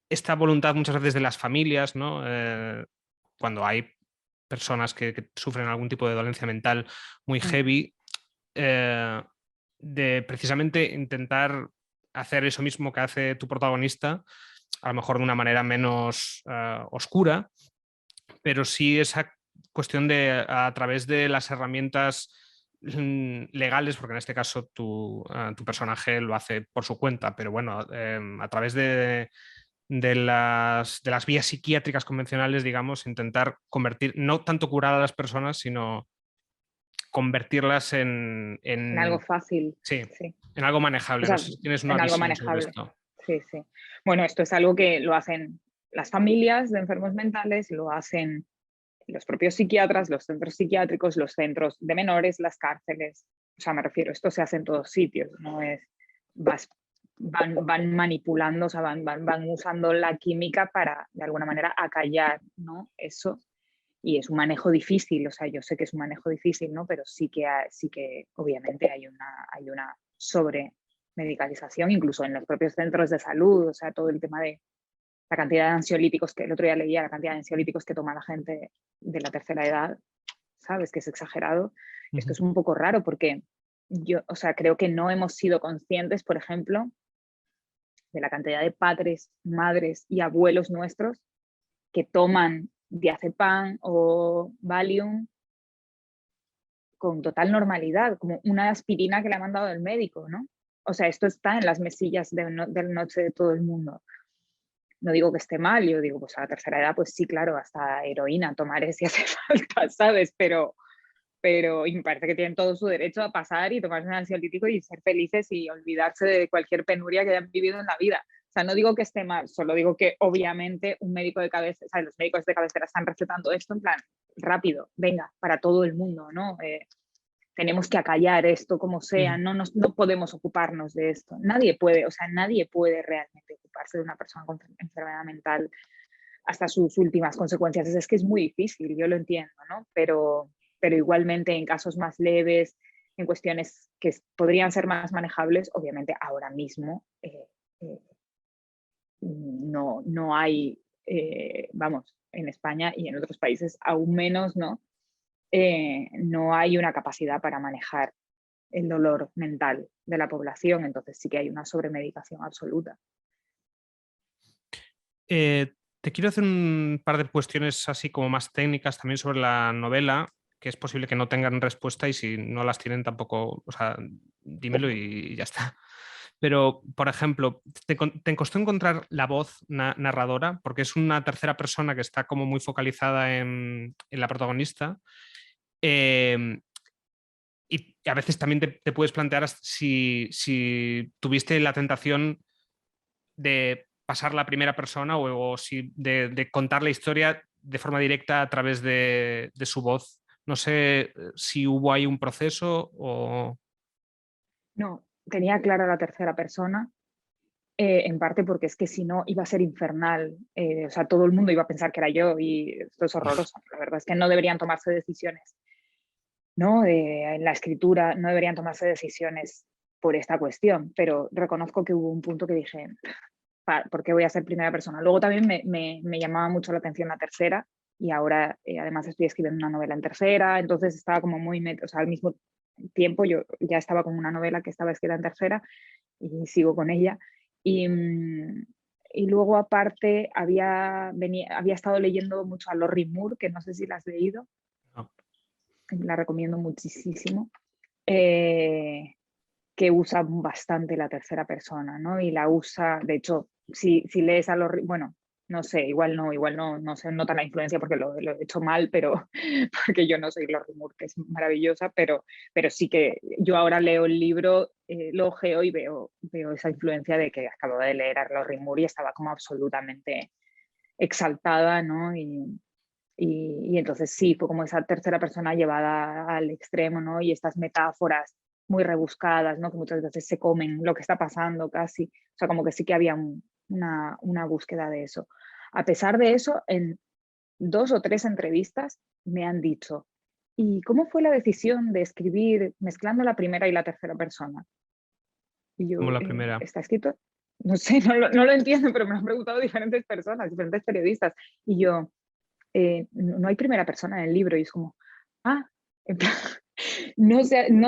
esta voluntad muchas veces de las familias, ¿no? Cuando hay personas que sufren algún tipo de dolencia mental muy mm, heavy, eh, de precisamente intentar hacer eso mismo que hace tu protagonista, a lo mejor de una manera menos oscura, pero sí esa cuestión de a través de las herramientas legales, porque en este caso tu personaje lo hace por su cuenta, pero bueno, a través de las vías psiquiátricas convencionales, digamos, intentar convertir, no tanto curar a las personas, sino convertirlas en algo fácil, sí, sí. en algo O manejable. No sea, sé si tienes una en algo visión sobre manejable, esto. sí, sí. Bueno, esto es algo que lo hacen las familias de enfermos mentales, lo hacen los propios psiquiatras, los centros psiquiátricos, los centros de menores, las cárceles. O sea, me refiero, esto se hace en todos sitios, no es, vas, van manipulando, o sea, van usando la química para, de alguna manera, acallar, ¿no? Eso. Y es un manejo difícil, o sea, yo sé que es un manejo difícil, ¿no? Pero sí que obviamente hay una sobremedicalización, incluso en los propios centros de salud, o sea, todo el tema de la cantidad de ansiolíticos que el otro día leía, la cantidad de ansiolíticos que toma la gente de la tercera edad, ¿sabes? Que es exagerado. Esto Ujú. es un poco raro porque yo, o sea, creo que no hemos sido conscientes, por ejemplo, de la cantidad de padres, madres y abuelos nuestros que toman diazepam o Valium con total normalidad, como una aspirina que le ha mandado el médico, ¿no? O sea, esto está en las mesillas del noche de todo el mundo. No digo que esté mal, yo digo, pues a la tercera edad, pues sí, claro, hasta heroína tomaré si hace falta, ¿sabes? Y me parece que tienen todo su derecho a pasar y tomarse un ansiolítico y ser felices y olvidarse de cualquier penuria que hayan vivido en la vida. O sea, no digo que esté mal, solo digo que obviamente un médico de cabecera, o sea, los médicos de cabecera están recetando esto en plan rápido, venga, para todo el mundo, ¿no? Tenemos que acallar esto como sea, Ujú. no podemos ocuparnos de esto. Nadie puede, o sea, nadie puede realmente ocuparse de una persona con enfermedad mental hasta sus últimas consecuencias. Es que es muy difícil, yo lo entiendo, ¿no? Pero igualmente en casos más leves, en cuestiones que podrían ser más manejables, obviamente ahora mismo eh, no hay, vamos, en España y en otros países aún menos, ¿no? No hay una capacidad para manejar el dolor mental de la población, entonces sí que hay una sobremedicación absoluta. Te quiero hacer un par de cuestiones así como más técnicas también sobre la novela, que es posible que no tengan respuesta y si no las tienen tampoco, o sea, dímelo y ya está. Pero, por ejemplo, ¿te costó encontrar la voz narradora? Porque es una tercera persona que está como muy focalizada en la protagonista. Eh, y a veces también te puedes plantear si tuviste la tentación de pasar la primera persona o si de contar la historia de forma directa a través de su voz. No sé si hubo ahí un proceso o... No, tenía clara la tercera persona, en parte porque es que si no iba a ser infernal, o sea, todo el mundo iba a pensar que era yo y esto es horroroso. La verdad es que no deberían tomarse decisiones, ¿no? En la escritura no deberían tomarse decisiones por esta cuestión, pero reconozco que hubo un punto que dije, ¿por qué voy a ser primera persona? Luego también me llamaba mucho la atención la tercera y ahora además estoy escribiendo una novela en tercera, entonces estaba como muy, o sea, al mismo tiempo yo ya estaba con una novela que estaba escrita en tercera y sigo con ella. Y, y luego aparte había estado leyendo mucho a Lorrie Moore, que no sé si la has leído, No. la recomiendo muchísimo. Eh, que usa bastante la tercera persona, ¿no? Y la usa, de hecho, si lees a los, bueno, No sé, igual no se nota la influencia porque lo he hecho mal, pero porque yo no soy Lori Moore, que es maravillosa, pero sí que yo ahora leo el libro, lo ojeo y veo esa influencia de que acababa de leer a Lori Moore y estaba como absolutamente exaltada, ¿no? Y entonces sí, fue como esa tercera persona llevada al extremo, ¿no? Y estas metáforas muy rebuscadas, ¿no? Que muchas veces se comen lo que está pasando casi. O sea, como que sí que había una búsqueda de eso. A pesar de eso, en 2 o 3 entrevistas me han dicho, ¿y cómo fue la decisión de escribir mezclando la primera y la tercera persona? Y Como yo, la primera. ¿está escrito? No sé, no lo entiendo, pero me lo han preguntado diferentes personas, diferentes periodistas. Y yo, no hay primera persona en el libro. Y es como, ah, en plan, no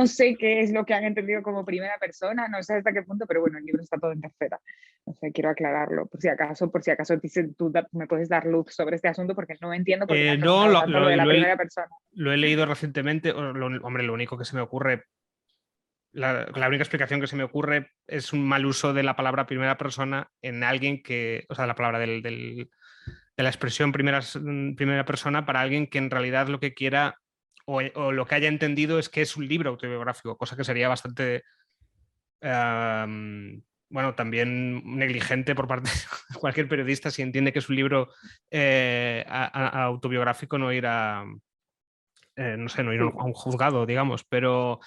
sé qué es lo que han entendido como primera persona, no sé hasta qué punto, pero bueno, el libro está todo en tercera. O sea, quiero aclararlo, por si acaso tú me puedes dar luz sobre este asunto, porque no entiendo por qué me han No, preguntado tanto lo de la primera persona. lo he leído recientemente. Hombre, lo único que se me ocurre, la única explicación que se me ocurre es un mal uso de la palabra primera persona en alguien que, o sea, la palabra de la expresión primera persona para alguien que en realidad lo que quiera o lo que haya entendido es que es un libro autobiográfico, cosa que sería bastante, bueno, también negligente por parte de cualquier periodista si entiende que es un libro autobiográfico, no ir a, no sé, no ir a Sí. un juzgado, digamos, pero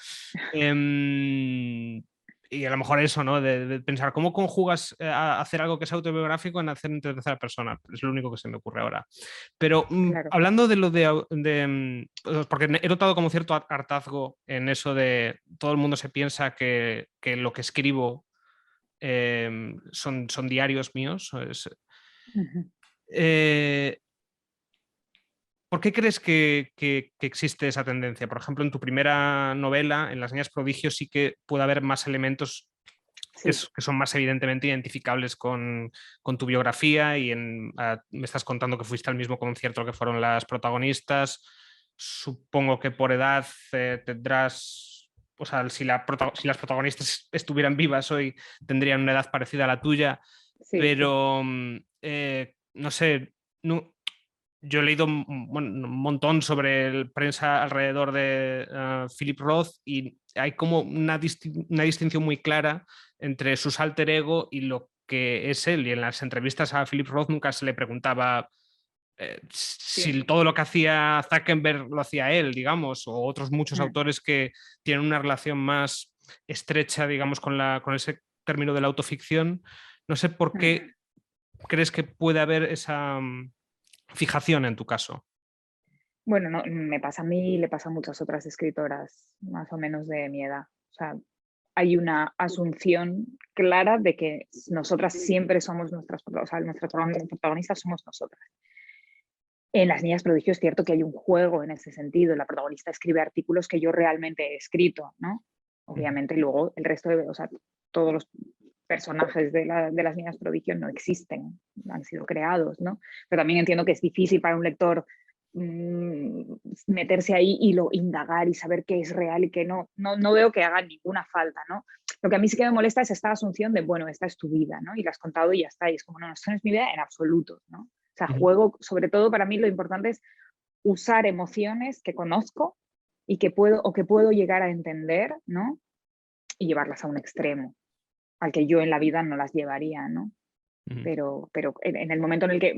y a lo mejor eso, ¿no? De pensar cómo conjugas a hacer algo que es autobiográfico en hacer en tercera persona. Es lo único que se me ocurre ahora. Pero Claro. hablando de lo porque he notado como cierto hartazgo en eso de todo el mundo se piensa que lo que escribo son diarios míos. Ujú. Eh, ¿Por qué crees que existe esa tendencia? Por ejemplo, en tu primera novela, en Las niñas prodigios, sí que puede haber más elementos Sí. que son más evidentemente identificables con tu biografía y me estás contando que fuiste al mismo concierto que fueron las protagonistas. Supongo que por edad tendrás, o sea, si las protagonistas estuvieran vivas hoy, tendrían una edad parecida a la tuya, Sí, sí. pero no sé, no, yo he leído un montón sobre el prensa alrededor de Philip Roth y hay como una distinción muy clara entre su alter ego y lo que es él. Y en las entrevistas a Philip Roth nunca se le preguntaba si Sí. todo lo que hacía Zuckerberg lo hacía él, digamos, o otros muchos Mm, autores que tienen una relación más estrecha, digamos, con ese término de la autoficción. No sé por mm. qué crees que puede haber esa fijación en tu caso. Bueno, no, me pasa a mí y le pasa a muchas otras escritoras más o menos de mi edad. O sea, hay una asunción clara de que nosotras siempre somos nuestras protagonistas somos nosotras. En Las niñas prodigio es cierto que hay un juego en ese sentido. La protagonista escribe artículos que yo realmente he escrito, ¿no? Obviamente luego el resto o sea, todos los personajes de Las niñas prodigio no existen, han sido creados, ¿no? Pero también entiendo que es difícil para un lector meterse ahí y indagar y saber qué es real y qué no. No veo que haga ninguna falta, ¿no? Lo que a mí sí que me molesta es esta asunción de, bueno, esta es tu vida, ¿no? Y la has contado y ya está. Y es como, no, esto no es mi vida en absoluto, ¿no? O sea, Ujú. juego, sobre todo para mí lo importante es usar emociones que conozco y que puedo llegar a entender, ¿no? Y llevarlas a un extremo, al que yo en la vida no las llevaría, ¿no? Ujú. Pero en el momento en el que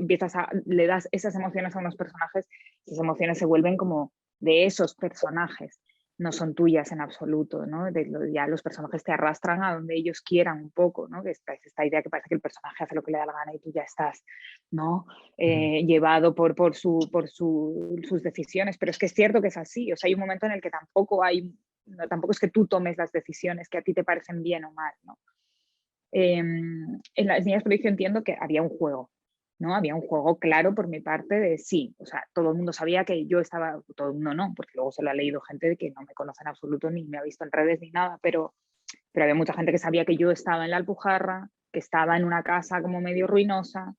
le das esas emociones a unos personajes, esas emociones se vuelven como de esos personajes, no son tuyas en absoluto, ¿no? Ya los personajes te arrastran a donde ellos quieran un poco, ¿no? Que es esta idea que parece que el personaje hace lo que le da la gana y tú ya estás, ¿no? Ujú. Llevado por sus decisiones, pero es que es cierto que es así, o sea, hay un momento en el que tampoco es que tú tomes las decisiones que a ti te parecen bien o mal, ¿no? En Las niñas prodigio entiendo que había un juego, ¿no? Había un juego claro por mi parte de sí, o sea, todo el mundo sabía que yo estaba, todo el mundo no, porque luego se lo ha leído gente que no me conoce en absoluto, ni me ha visto en redes ni nada, pero había mucha gente que sabía que yo estaba en la Alpujarra, que estaba en una casa como medio ruinosa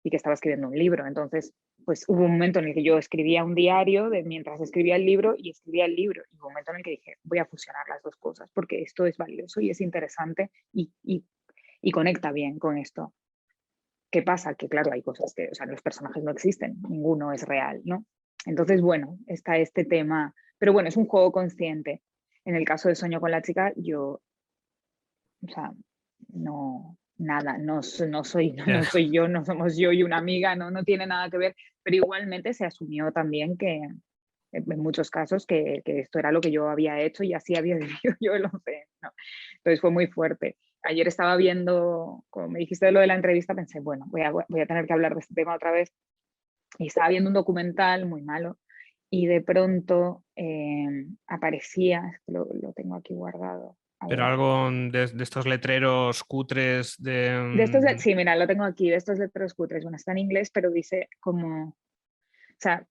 y que estaba escribiendo un libro. Entonces, pues hubo un momento en el que yo escribía un diario mientras escribía el libro y escribía el libro. Y hubo un momento en el que dije, voy a fusionar las dos cosas porque esto es valioso y es interesante y conecta bien con esto. ¿Qué pasa? Que claro, hay cosas que, o sea, los personajes no existen, ninguno es real, ¿no? Entonces, bueno, está este tema, pero bueno, es un juego consciente. En el caso de Sueño con la chica, yo, o sea, no, nada, no soy, Ya. no soy yo, no somos yo y una amiga, no tiene nada que ver, pero igualmente se asumió también que en muchos casos que esto era lo que yo había hecho y así había vivido yo el 11, ¿no? Entonces fue muy fuerte. Ayer estaba viendo, como me dijiste de lo de la entrevista, pensé, bueno, voy a tener que hablar de este tema otra vez. Y estaba viendo un documental muy malo y de pronto aparecía, lo tengo aquí guardado, a Pero ver. algo de estos letreros cutres de... De estos, sí, mira, lo tengo aquí, de estos letreros cutres. Bueno, está en inglés, pero dice como, o sea,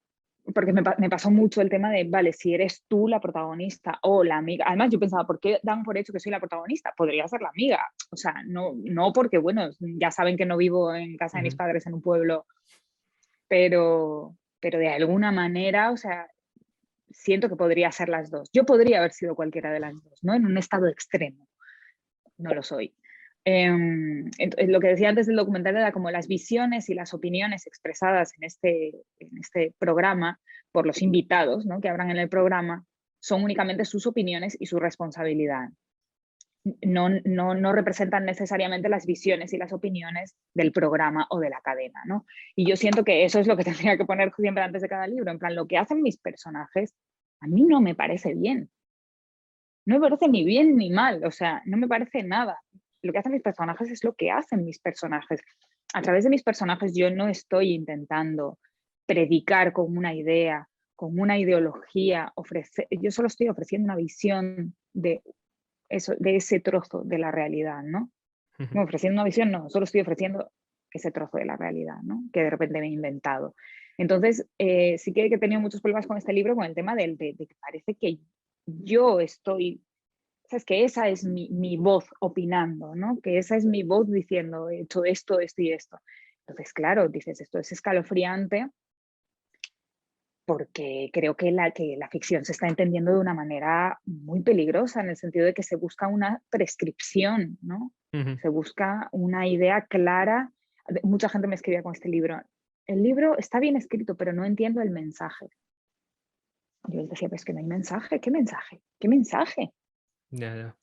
porque me pasó mucho el tema de, vale, si eres tú la protagonista o la amiga. Además, yo pensaba, ¿por qué dan por hecho que soy la protagonista? Podría ser la amiga. O sea, no porque, bueno, ya saben que no vivo en casa de mis Ujú. padres en un pueblo, pero de alguna manera, o sea, siento que podría ser las dos. Yo podría haber sido cualquiera de las dos, ¿no? En un estado extremo. No lo soy. Lo que decía antes del documental era como las visiones y las opiniones expresadas en este programa por los invitados, ¿no?, que habrán en el programa, son únicamente sus opiniones y su responsabilidad. No representan necesariamente las visiones y las opiniones del programa o de la cadena, ¿no? Y yo siento que eso es lo que tendría que poner siempre antes de cada libro, en plan, lo que hacen mis personajes a mí no me parece bien. No me parece ni bien ni mal, o sea, no me parece nada. Lo que hacen mis personajes es lo que hacen mis personajes. A través de mis personajes yo no estoy intentando predicar con una idea, con una ideología, yo solo estoy ofreciendo una visión de, eso, de ese trozo de la realidad, ¿no? Ujú. No, ofreciendo una visión, no, solo estoy ofreciendo ese trozo de la realidad, ¿no?, que de repente me he inventado. Entonces, sí que he tenido muchos problemas con este libro, con el tema de que parece que yo estoy, sabes, que esa es mi voz opinando, ¿no? Que esa es mi voz diciendo, he hecho esto, esto y esto. Entonces, claro, dices, esto es escalofriante porque creo que la ficción se está entendiendo de una manera muy peligrosa, en el sentido de que se busca una prescripción, ¿no? Ujú. Se busca una idea clara. Mucha gente me escribía con este libro. El libro está bien escrito, pero no entiendo el mensaje. Yo les decía, pues que no hay mensaje. ¿Qué mensaje? ¿Qué mensaje? Ya, ya.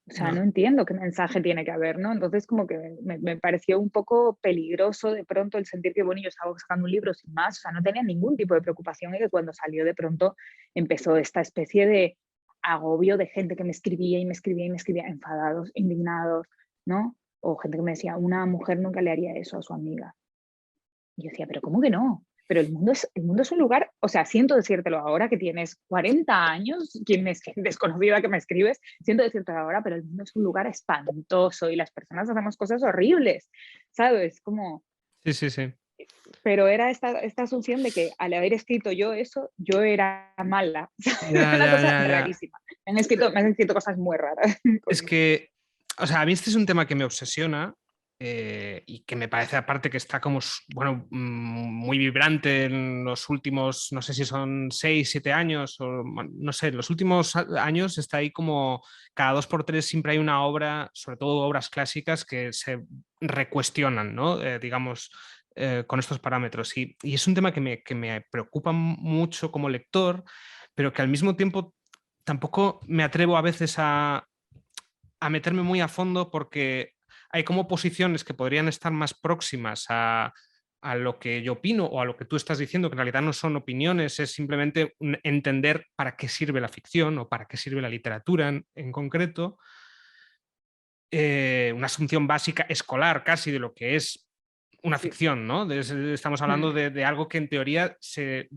O sea, no No. entiendo qué mensaje tiene que haber, ¿no? Entonces, como que me pareció un poco peligroso de pronto el sentir que, bueno, yo estaba sacando un libro sin más, o sea, no tenía ningún tipo de preocupación y que cuando salió de pronto empezó esta especie de agobio de gente que me escribía y me escribía y me escribía, enfadados, indignados, ¿no? O gente que me decía, una mujer nunca le haría eso a su amiga. Y yo decía, pero ¿cómo que no? Pero el mundo es un lugar, o sea, siento decírtelo ahora que tienes 40 años, quien es desconocida que me escribes, siento decírtelo ahora, pero el mundo es un lugar espantoso y las personas hacemos cosas horribles, ¿sabes? Como, Sí, sí, sí. pero era esta asunción de que al haber escrito yo eso, yo era mala. Ya, Una ya, cosa ya, ya. rarísima. Me han escrito cosas muy raras. Es que, o sea, a mí este es un tema que me obsesiona, y que me parece aparte que está como, bueno, muy vibrante en los últimos, no sé si son 6, 7 años, o bueno, no sé, en los últimos años está ahí como cada 2 por 3 siempre hay una obra, sobre todo obras clásicas, que se recuestionan, ¿no? Digamos, con estos parámetros. Y es un tema que me preocupa mucho como lector, pero que al mismo tiempo tampoco me atrevo a veces a meterme muy a fondo, porque hay como posiciones que podrían estar más próximas a lo que yo opino o a lo que tú estás diciendo, que en realidad no son opiniones, es simplemente entender para qué sirve la ficción o para qué sirve la literatura en concreto. Una asunción básica escolar casi de lo que es una Sí. ficción, ¿no? Estamos hablando de algo que en teoría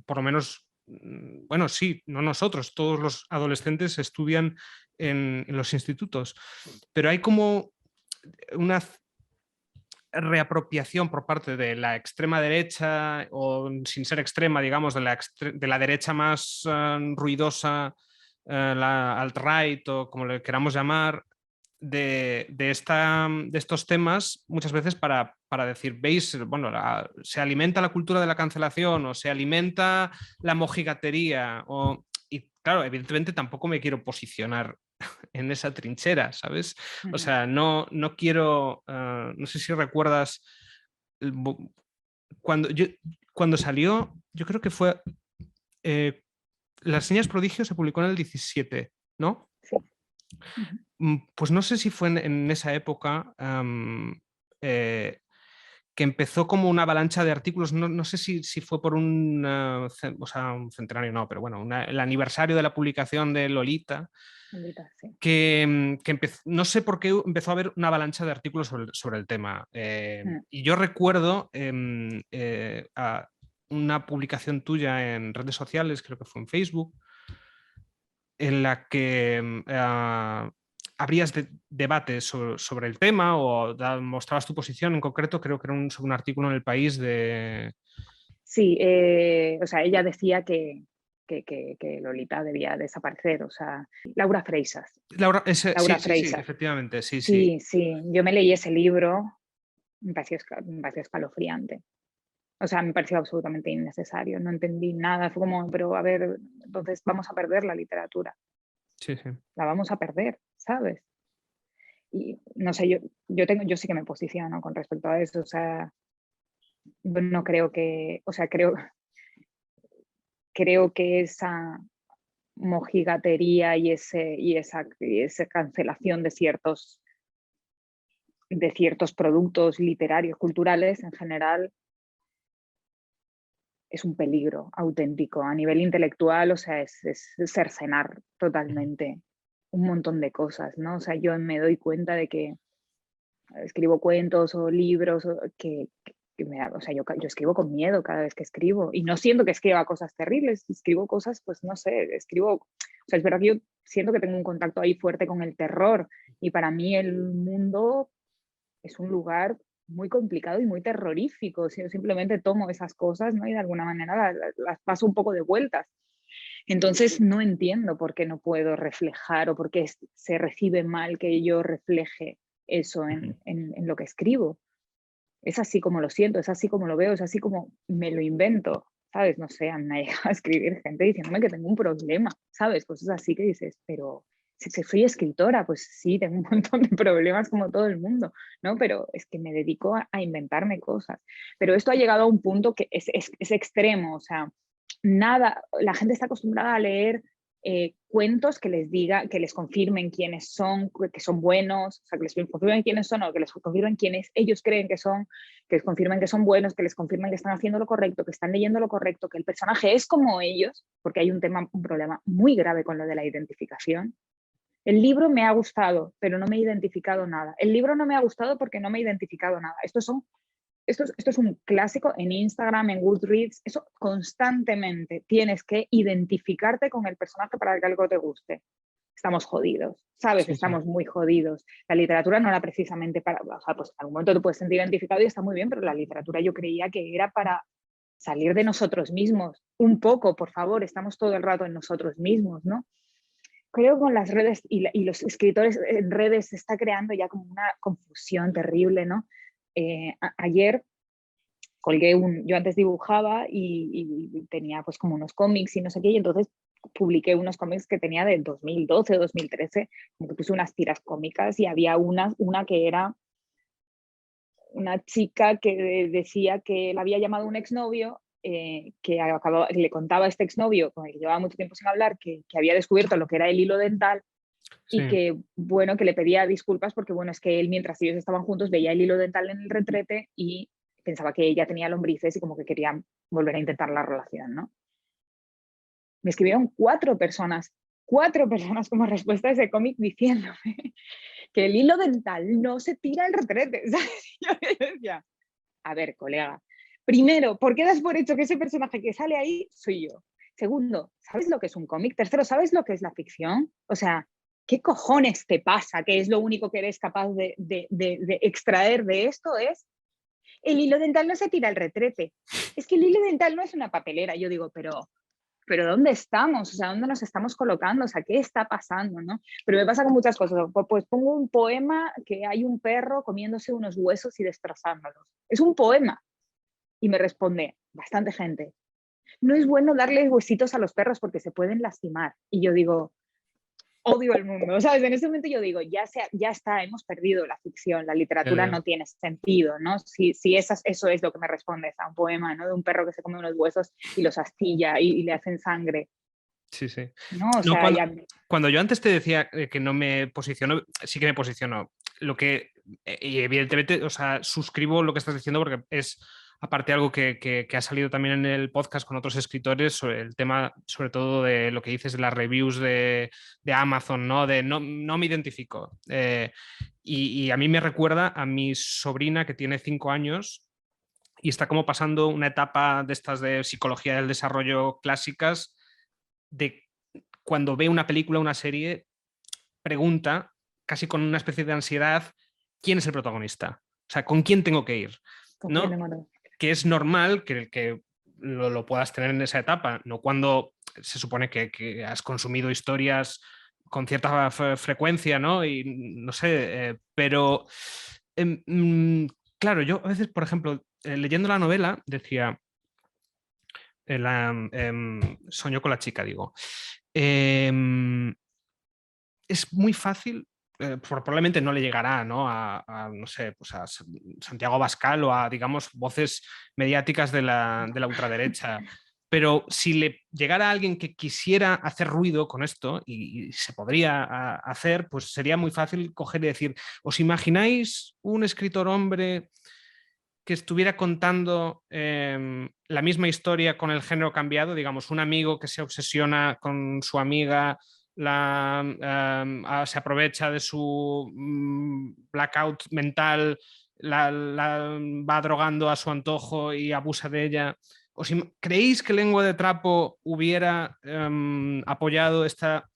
por lo menos, bueno, sí, no nosotros, todos los adolescentes estudian en los institutos, pero hay como una reapropiación por parte de la extrema derecha, o sin ser extrema, digamos, de la derecha más ruidosa, la alt-right o como le queramos llamar, de estos temas muchas veces para decir, veis, bueno, se alimenta la cultura de la cancelación o se alimenta la mojigatería. Y claro, evidentemente tampoco me quiero posicionar en esa trinchera, ¿sabes? O sea, no quiero, no sé si recuerdas cuando salió, yo creo que fue... Las Niñas Prodigio se publicó en el 17, ¿no? Sí. Pues no sé si fue en esa época que empezó como una avalancha de artículos, no sé si fue por un centenario, no, pero bueno, el aniversario de la publicación de Lolita, Sí. que no sé por qué empezó a haber una avalancha de artículos sobre el tema. Y yo recuerdo una publicación tuya en redes sociales, creo que fue en Facebook, en la que abrías debates sobre el tema o mostrabas tu posición. En concreto, creo que era sobre un artículo en El País de... Sí, o sea, ella decía que Lolita debía desaparecer, o sea, Laura Freixas. Laura, sí, Freixas. efectivamente, sí. Sí, yo me leí ese libro, me pareció escalofriante. O sea, me pareció absolutamente innecesario, no entendí nada, fue como, pero a ver, entonces vamos a perder la literatura. Sí. La vamos a perder, ¿sabes? Y no sé, yo sí que me posiciono con respecto a eso, o sea, no creo que, o sea, creo que esa mojigatería y esa cancelación de ciertos productos literarios, culturales en general, es un peligro auténtico a nivel intelectual, o sea, es cercenar totalmente un montón de cosas, ¿no? O sea, yo me doy cuenta de que escribo cuentos o libros o sea, yo escribo con miedo cada vez que escribo y no siento que escriba cosas terribles, escribo cosas, pues no sé, o sea, es verdad que yo siento que tengo un contacto ahí fuerte con el terror y para mí el mundo es un lugar muy complicado y muy terrorífico. Si yo simplemente tomo esas cosas, ¿no? Y de alguna manera las paso un poco de vueltas. Entonces no entiendo por qué no puedo reflejar o por qué se recibe mal que yo refleje eso en lo que escribo. Es así como lo siento, es así como lo veo, es así como me lo invento, ¿sabes? No sé, me ha llegado a escribir gente diciéndome que tengo un problema, ¿sabes? Cosas así que dices, pero si soy escritora, pues sí, tengo un montón de problemas como todo el mundo, ¿no? Pero es que me dedico a inventarme cosas. Pero esto ha llegado a un punto que es extremo, o sea, nada, la gente está acostumbrada a leer cuentos que les confirmen quiénes son, que son buenos, o sea, que les confirmen quiénes son o que les confirmen quiénes ellos creen que son, que les confirmen que son buenos, que les confirmen que están haciendo lo correcto, que están leyendo lo correcto, que el personaje es como ellos, porque hay un problema muy grave con lo de la identificación. El libro me ha gustado, pero no me he identificado nada. El libro no me ha gustado porque no me he identificado nada. Esto es un clásico en Instagram, en Goodreads, eso constantemente tienes que identificarte con el personaje para que algo te guste. Estamos jodidos, ¿sabes? Sí. Estamos muy jodidos. La literatura no era precisamente para, o sea, pues en algún momento te puedes sentir identificado y está muy bien, pero la literatura yo creía que era para salir de nosotros mismos. Un poco, por favor, estamos todo el rato en nosotros mismos, ¿no? Creo que con las redes y los escritores en redes se está creando ya como una confusión terrible, ¿no? Ayer colgué yo antes dibujaba y tenía pues como unos cómics y no sé qué, y entonces publiqué unos cómics que tenía de 2012 o 2013, como que puse unas tiras cómicas y había una que era una chica que decía que la había llamado un exnovio, que le contaba a este exnovio con el que llevaba mucho tiempo sin hablar, que había descubierto lo que era el hilo dental y que, bueno, que le pedía disculpas porque, bueno, es que él mientras ellos estaban juntos veía el hilo dental en el retrete y pensaba que ella tenía lombrices y como que querían volver a intentar la relación, ¿no? Me escribieron 4 personas como respuesta a ese cómic diciéndome que el hilo dental no se tira el retrete, ¿sabes? Yo decía, a ver, colega, primero, ¿por qué das por hecho que ese personaje que sale ahí soy yo? Segundo, ¿sabes lo que es un cómic? Tercero, ¿sabes lo que es la ficción? O sea, ¿qué cojones te pasa? Que es lo único que eres capaz de extraer de esto es el hilo dental no se tira el retrete. Es que el hilo dental no es una papelera. Yo digo, pero ¿dónde estamos? O sea, ¿dónde nos estamos colocando? O sea, ¿qué está pasando? ¿No? Pero me pasa con muchas cosas. Pues pongo un poema que hay un perro comiéndose unos huesos y destrozándolos. Es un poema. Y me responde bastante gente, no es bueno darle huesitos a los perros porque se pueden lastimar. Y yo digo, odio el mundo, ¿sabes? En ese momento yo digo, ya está, hemos perdido la ficción, la literatura no tiene sentido, ¿no? Si eso es lo que me respondes a un poema, ¿no? De un perro que se come unos huesos y los astilla y le hacen sangre. Sí, sí. ¿No? O No, sea, cuando yo antes te decía que no me posiciono, sí que me posiciono. Lo que, y evidentemente, o sea, suscribo lo que estás diciendo porque es, aparte, algo que ha salido también en el podcast con otros escritores sobre el tema, sobre todo de lo que dices de las reviews de Amazon, ¿no? De no me identifico. Y a mí me recuerda a mi sobrina que tiene 5 años y está como pasando una etapa de estas de psicología del desarrollo clásicas de cuando ve una película, una serie, pregunta, casi con una especie de ansiedad, quién es el protagonista. O sea, ¿con quién tengo que ir? ¿No? Que es normal que lo puedas tener en esa etapa, no cuando se supone que has consumido historias con cierta frecuencia, ¿no? Y no sé, pero claro, yo a veces, por ejemplo, leyendo la novela, decía, soñó con la chica, digo. Es muy fácil, probablemente no le llegará, ¿no? No sé, pues a Santiago Abascal o a, digamos, voces mediáticas de la ultraderecha. Pero si le llegara a alguien que quisiera hacer ruido con esto, y se podría hacer, pues sería muy fácil coger y decir, ¿os imagináis un escritor hombre que estuviera contando la misma historia con el género cambiado? Digamos, un amigo que se obsesiona con su amiga, se aprovecha de su blackout mental, la va drogando a su antojo y abusa de ella. ¿Creéis que Lengua de Trapo hubiera apoyado esta?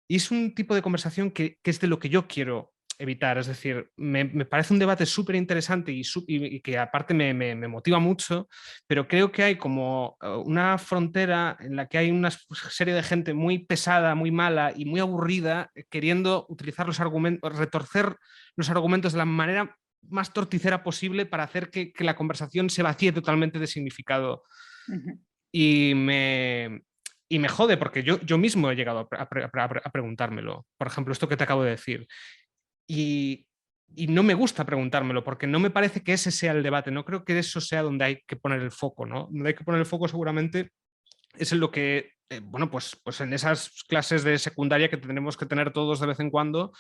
Y es un tipo de conversación que es de lo que yo quiero evitar. Es decir, me parece un debate súper interesante y que aparte me motiva mucho, pero creo que hay como una frontera en la que hay una serie de gente muy pesada, muy mala y muy aburrida queriendo utilizar los argumentos, retorcer los argumentos de la manera más torticera posible para hacer que la conversación se vacíe totalmente de significado. Y me jode porque yo mismo he llegado a preguntármelo. Por ejemplo, esto que te acabo de decir. Y no me gusta preguntármelo porque no me parece que ese sea el debate. No creo que eso sea donde hay que poner el foco, ¿no? Donde hay que poner el foco seguramente es en lo que, bueno, pues en esas clases de secundaria que tendremos que tener todos de vez en cuando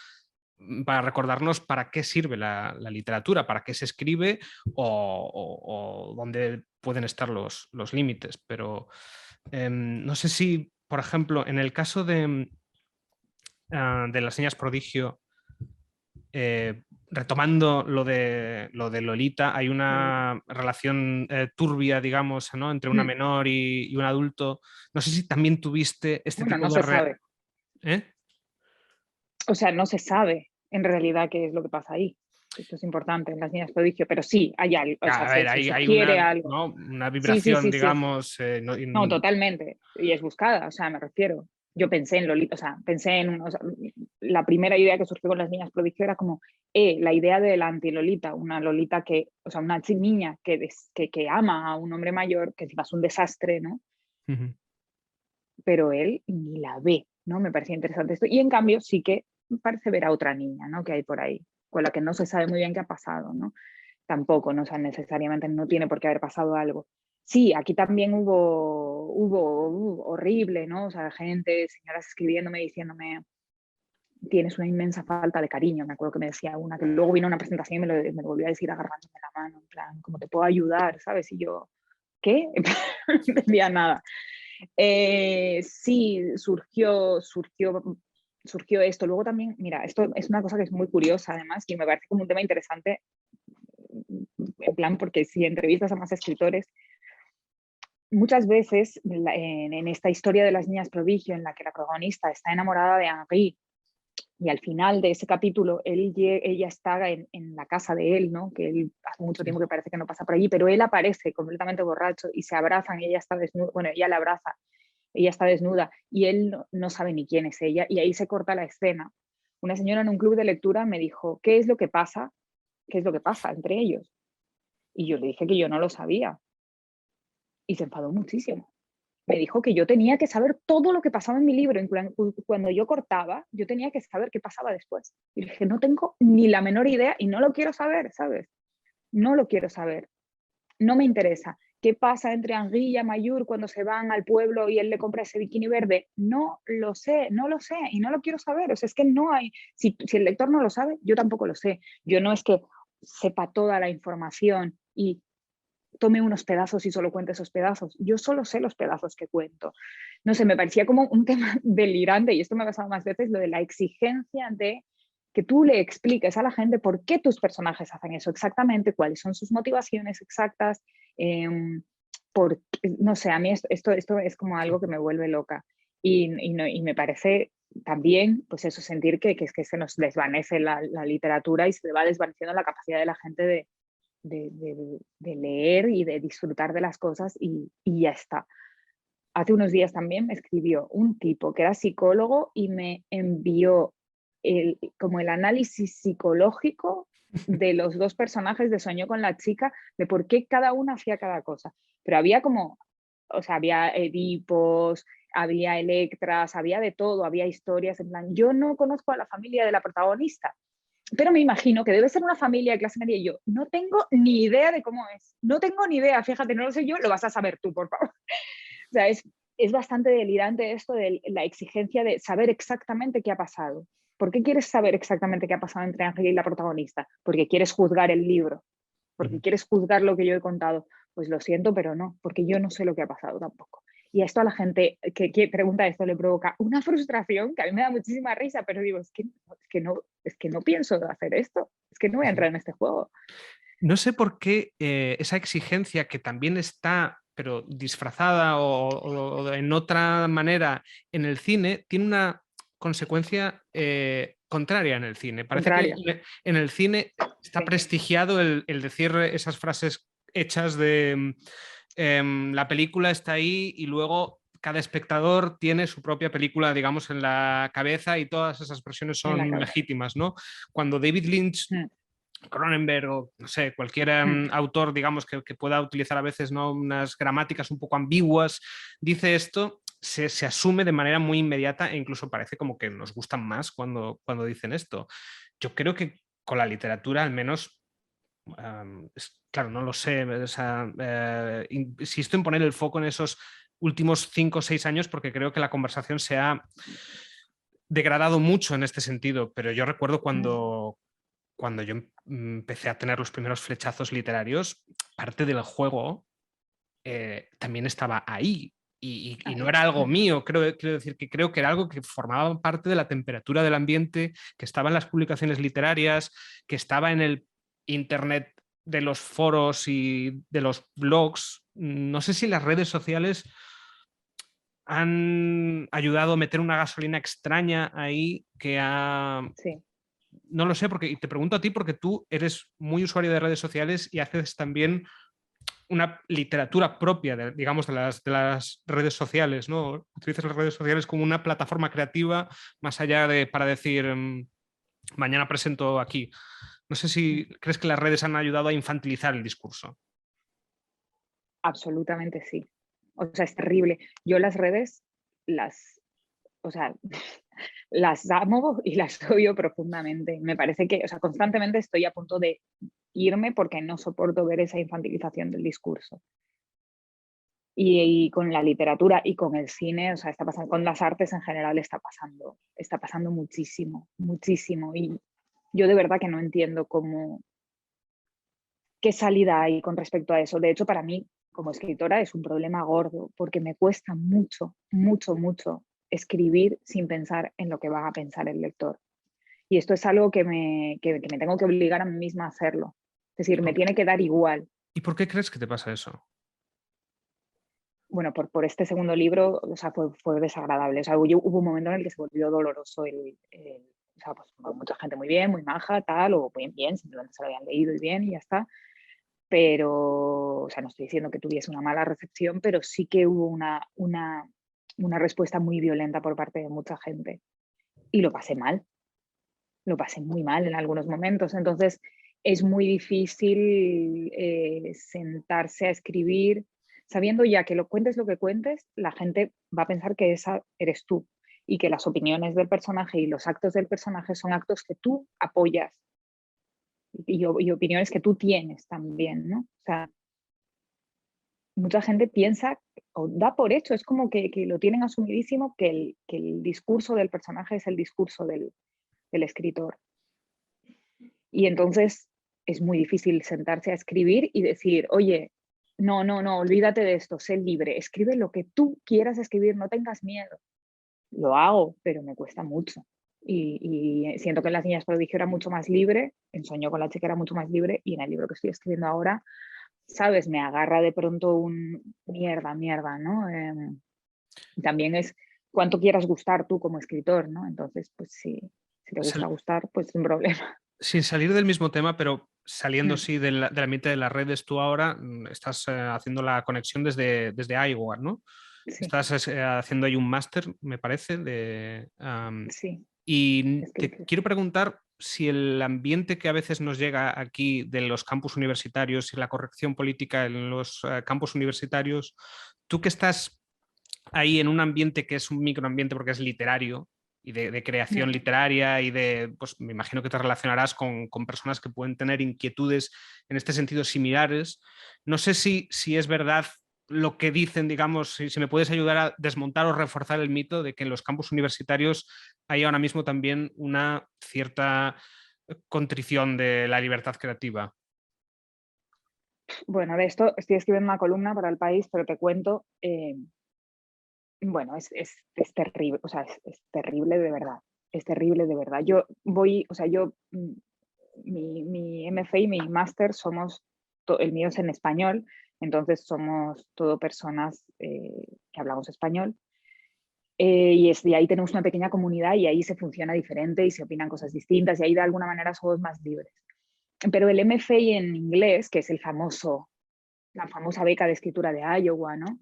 para recordarnos para qué sirve la literatura, para qué se escribe o dónde pueden estar los límites. Pero no sé si, por ejemplo, en el caso de las niñas prodigio, retomando lo de Lolita, hay una relación turbia, digamos, ¿no? Entre una menor y un adulto. No sé si también tuviste este bueno, tipo no de... se sabe. ¿Eh? O sea, no se sabe en realidad qué es lo que pasa ahí. Esto es importante en las niñas prodigio, pero sí, hay algo, o sea, A ver, se hay sugiere una, algo. ¿no? Una Sí, sí, vibración, sí, sí. digamos. No, totalmente. Y es buscada, o sea, me refiero. Yo pensé en Lolita, o sea, pensé en, o sea, la primera idea que surgió con las niñas prodigio era como la idea de la anti-Lolita, una Lolita que, o sea, una niña que ama a un hombre mayor, que encima es un desastre, ¿no? Pero él ni la ve, ¿no? Me parecía interesante esto. Y en cambio sí que parece ver a otra niña, ¿no? Que hay por ahí, con la que no se sabe muy bien qué ha pasado, ¿no? Tampoco, ¿no? O sea, necesariamente no tiene por qué haber pasado algo. Sí, aquí también hubo horrible, ¿no? O sea, gente, señoras escribiéndome, diciéndome, tienes una inmensa falta de cariño. Me acuerdo que me decía una, que luego vino a una presentación y me lo volvió a decir agarrándome la mano, en plan, ¿cómo te puedo ayudar? ¿Sabes? Y yo, ¿qué? No entendía nada. Sí, surgió esto. Luego también, mira, esto es una cosa que es muy curiosa además y me parece como un tema interesante, en plan, porque si entrevistas a más escritores, muchas veces en esta historia de las niñas prodigio en la que la protagonista está enamorada de Henri y al final de ese capítulo ella está en la casa de él, ¿no? Que él hace mucho tiempo que parece que no pasa por allí, pero él aparece completamente borracho y se abrazan y ella está desnuda, bueno, ella la abraza, ella está desnuda y él no sabe ni quién es ella y ahí se corta la escena. Una señora en un club de lectura me dijo, ¿qué es lo que pasa? ¿Qué es lo que pasa entre ellos? Y yo le dije que yo no lo sabía y se enfadó muchísimo. me dijo que yo tenía que saber todo lo que pasaba en mi libro. Cuando yo cortaba, yo tenía que saber qué pasaba después. Y le dije, no tengo ni la menor idea y no lo quiero saber, ¿sabes? No lo quiero saber. No me interesa. ¿Qué pasa entre Henri y Amayur cuando se van al pueblo y él le compra ese bikini verde? No lo sé, no lo sé y no lo quiero saber. O sea, es que no hay, si el lector no lo sabe, yo tampoco lo sé. Yo no es que sepa toda la información y tome unos pedazos y solo cuente esos pedazos. Yo solo sé los pedazos que cuento. No sé, me parecía como un tema delirante, y esto me ha pasado más veces, lo de la exigencia de que tú le expliques a la gente por qué tus personajes hacen eso exactamente, cuáles son sus motivaciones exactas. Eh, no sé, a mí esto es como algo que me vuelve loca. Y me parece también, pues eso, sentir que es que se nos desvanece la literatura y se va desvaneciendo la capacidad de la gente de leer y de disfrutar de las cosas y ya está. Hace unos días también me escribió un tipo que era psicólogo y me envió como el análisis psicológico de los dos personajes de Soñó con la chica, de por qué cada uno hacía cada cosa. Pero había como, o sea, había Edipos, había Electras, había de todo, había historias en plan, yo no conozco a la familia de la protagonista, pero me imagino que debe ser una familia de clase media y yo no tengo ni idea de cómo es. No tengo ni idea, fíjate, no lo sé yo, lo vas a saber tú, por favor. O sea, es bastante delirante esto de la exigencia de saber exactamente qué ha pasado. ¿Por qué quieres saber exactamente qué ha pasado entre Ángel y la protagonista? Porque quieres juzgar el libro, porque quieres juzgar lo que yo he contado. Pues lo siento, pero no, porque yo no sé lo que ha pasado tampoco. Y esto a la gente que pregunta esto le provoca una frustración que a mí me da muchísima risa, pero digo, es que no pienso hacer esto, es que no voy a entrar en este juego. No sé por qué esa exigencia que también está, pero disfrazada o en otra manera en el cine, tiene una consecuencia contraria en el cine. Parece que Contraria. en el cine está Sí. prestigiado el decir esas frases hechas de la película está ahí y luego cada espectador tiene su propia película, digamos, en la cabeza y todas esas versiones En la son cabeza. legítimas, ¿no? Cuando David Lynch, Mm, Cronenberg o no sé, cualquier mm. autor, digamos, que pueda utilizar a veces, ¿no?, unas gramáticas un poco ambiguas, dice esto, se asume de manera muy inmediata e incluso parece como que nos gustan más cuando dicen esto. Yo creo que con la literatura, al menos, claro, no lo sé, o sea, insisto en poner el foco en esos últimos 5 o 6 años porque creo que la conversación se ha degradado mucho en este sentido, pero yo recuerdo cuando yo empecé a tener los primeros flechazos literarios, parte del juego también estaba ahí. Y no Ahí. era algo mío, quiero decir que creo que era algo que formaba parte de la temperatura del ambiente, que estaba en las publicaciones literarias, que estaba en el internet de los foros y de los blogs. No sé si las redes sociales han ayudado a meter una gasolina extraña ahí que ha... Sí. No lo sé, porque y te pregunto a ti porque tú eres muy usuario de redes sociales y haces también una literatura propia, digamos, de las redes sociales, ¿no? Utilizas las redes sociales como una plataforma creativa más allá de para decir mañana presento aquí. No sé si crees que las redes han ayudado a infantilizar el discurso. Absolutamente sí. O sea, es terrible. Yo las redes las, o sea, las amo y las odio profundamente. Me parece que, o sea, constantemente estoy a punto de irme porque no soporto ver esa infantilización del discurso. Y con la literatura y con el cine, o sea, está pasando, con las artes en general está pasando muchísimo, muchísimo. Y yo de verdad que no entiendo qué salida hay con respecto a eso. De hecho, para mí, como escritora, es un problema gordo, porque me cuesta mucho, mucho, mucho escribir sin pensar en lo que va a pensar el lector. Y esto es algo que me tengo que obligar a mí misma a hacerlo. Es decir, me tiene que dar igual. ¿Y por qué crees que te pasa eso? Bueno, por este segundo libro, o sea, fue desagradable. O sea, hubo un momento en el que se volvió doloroso o sea, pues mucha gente muy bien, muy maja, tal, o muy bien, simplemente se lo habían leído y bien y ya está. Pero, o sea, no estoy diciendo que tuviese una mala recepción, pero sí que hubo una respuesta muy violenta por parte de mucha gente. Y lo pasé muy mal en algunos momentos. Entonces, es muy difícil sentarse a escribir sabiendo ya que lo que cuentes, la gente va a pensar que esa eres tú y que las opiniones del personaje y los actos del personaje son actos que tú apoyas y opiniones que tú tienes también, ¿no? O sea, mucha gente piensa o da por hecho, es como que lo tienen asumidísimo, que el discurso del personaje es el discurso del escritor. Y entonces es muy difícil sentarse a escribir y decir, oye, no, olvídate de esto, sé libre, escribe lo que tú quieras escribir, no tengas miedo. Lo hago, pero me cuesta mucho. Y siento que en Las niñas prodigio era mucho más libre, en Sueño con la chica era mucho más libre, y en el libro que estoy escribiendo ahora, ¿sabes? Me agarra de pronto un mierda, ¿no? También es cuánto quieras gustar tú como escritor, ¿no? Entonces, pues si te gusta gustar, pues sin problema. Sin salir del mismo tema, pero saliendo sí del ambiente de las redes, tú ahora estás haciendo la conexión desde iWar, ¿no? Sí, Estás haciendo ahí un máster, me parece, sí. y te quiero preguntar si el ambiente que a veces nos llega aquí de los campus universitarios y la corrección política en los campus universitarios, tú que estás ahí en un ambiente que es un microambiente porque es literario y de creación literaria y pues me imagino que te relacionarás con personas que pueden tener inquietudes en este sentido similares. No sé si es verdad lo que dicen, digamos, si me puedes ayudar a desmontar o reforzar el mito de que en los campus universitarios hay ahora mismo también una cierta contrición de la libertad creativa. Bueno, de esto estoy escribiendo una columna para El País, pero te cuento, bueno, es terrible, o sea, es terrible de verdad, es terrible de verdad. Yo voy, o sea, mi MFA y mi máster el mío es en español, entonces somos todo personas que hablamos español. Y ahí tenemos una pequeña comunidad y ahí se funciona diferente y se opinan cosas distintas y ahí de alguna manera somos más libres. Pero el MFA en inglés, que es la famosa beca de escritura de Iowa, ¿no?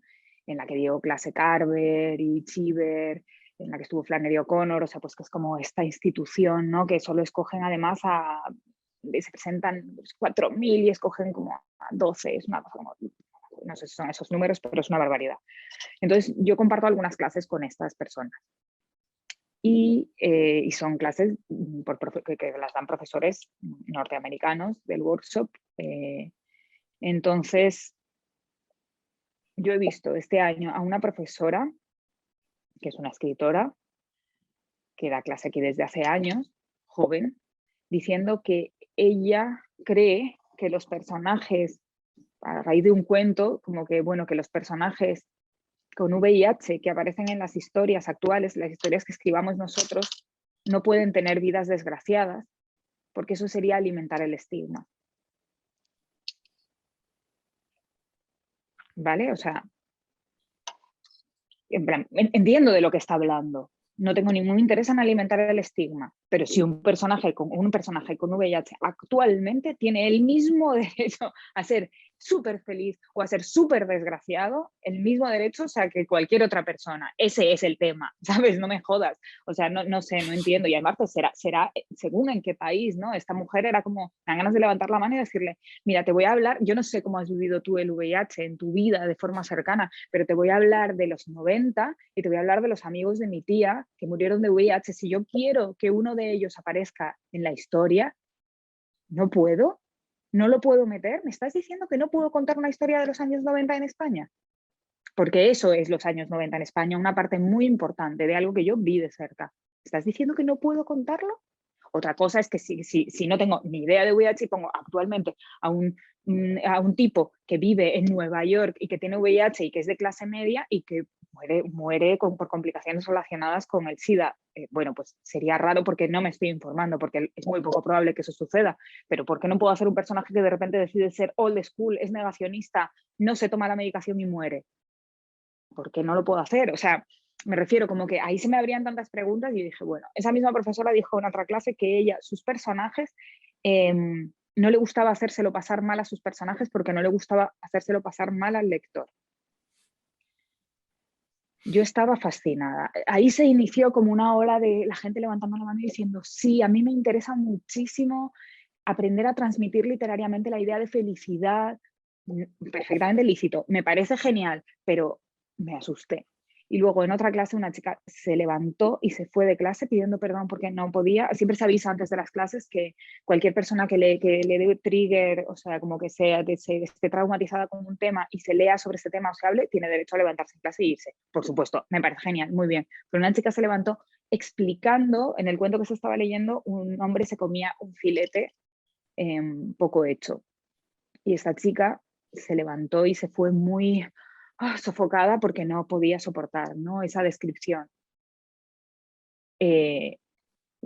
En la que dio clase Carver y Cheever, en la que estuvo Flannery O'Connor, o sea, pues que es como esta institución, ¿no? Que solo escogen además se presentan 4.000 y escogen como a 12, es una cosa como, no sé si son esos números, pero es una barbaridad. Entonces, yo comparto algunas clases con estas personas. Y son clases que las dan profesores norteamericanos del workshop. Entonces, yo he visto este año a una profesora, que es una escritora, que da clase aquí desde hace años, joven, diciendo que ella cree que los personajes, a raíz de un cuento, como que, bueno, que los personajes con VIH que aparecen en las historias actuales, las historias que escribamos nosotros, no pueden tener vidas desgraciadas, porque eso sería alimentar el estigma. ¿Vale? O sea, en plan, entiendo de lo que está hablando. No tengo ningún interés en alimentar el estigma, pero si un personaje con VIH actualmente tiene el mismo derecho a ser súper feliz o a ser súper desgraciado, el mismo derecho, o sea, que cualquier otra persona. Ese es el tema, ¿sabes? No me jodas. O sea, no sé, no entiendo. Y además, pues será según en qué país, ¿no? Esta mujer era como, me dan ganas de levantar la mano y decirle, mira, te voy a hablar, yo no sé cómo has vivido tú el VIH en tu vida de forma cercana, pero te voy a hablar de los 90 y te voy a hablar de los amigos de mi tía que murieron de VIH. Si yo quiero que uno de ellos aparezca en la historia, no puedo. ¿No lo puedo meter? ¿Me estás diciendo que no puedo contar una historia de los años 90 en España? Porque eso es los años 90 en España, una parte muy importante de algo que yo vi de cerca. ¿Estás diciendo que no puedo contarlo? Otra cosa es que si no tengo ni idea de VIH y pongo actualmente a un tipo que vive en Nueva York y que tiene VIH y que es de clase media y que muere por complicaciones relacionadas con el SIDA. Bueno, pues sería raro porque no me estoy informando, porque es muy poco probable que eso suceda. Pero ¿por qué no puedo hacer un personaje que de repente decide ser old school, es negacionista, no se toma la medicación y muere? ¿Por qué no lo puedo hacer? O sea, me refiero como que ahí se me abrían tantas preguntas y dije, bueno, esa misma profesora dijo en otra clase que ella, sus personajes, no le gustaba hacérselo pasar mal a sus personajes porque no le gustaba hacérselo pasar mal al lector. Yo estaba fascinada. Ahí se inició como una ola de la gente levantando la mano y diciendo, sí, a mí me interesa muchísimo aprender a transmitir literariamente la idea de felicidad, perfectamente lícito, me parece genial, pero me asusté. Y luego en otra clase una chica se levantó y se fue de clase pidiendo perdón porque no podía. Siempre se avisa antes de las clases que cualquier persona que le dé trigger, o sea, como que esté traumatizada con un tema y se lea sobre ese tema o se hable, tiene derecho a levantarse en clase y irse. Por supuesto, me parece genial, muy bien. Pero una chica se levantó explicando, en el cuento que se estaba leyendo, un hombre se comía un filete poco hecho. Y esta chica se levantó y se fue muy sofocada porque no podía soportar, ¿no?, esa descripción. Eh,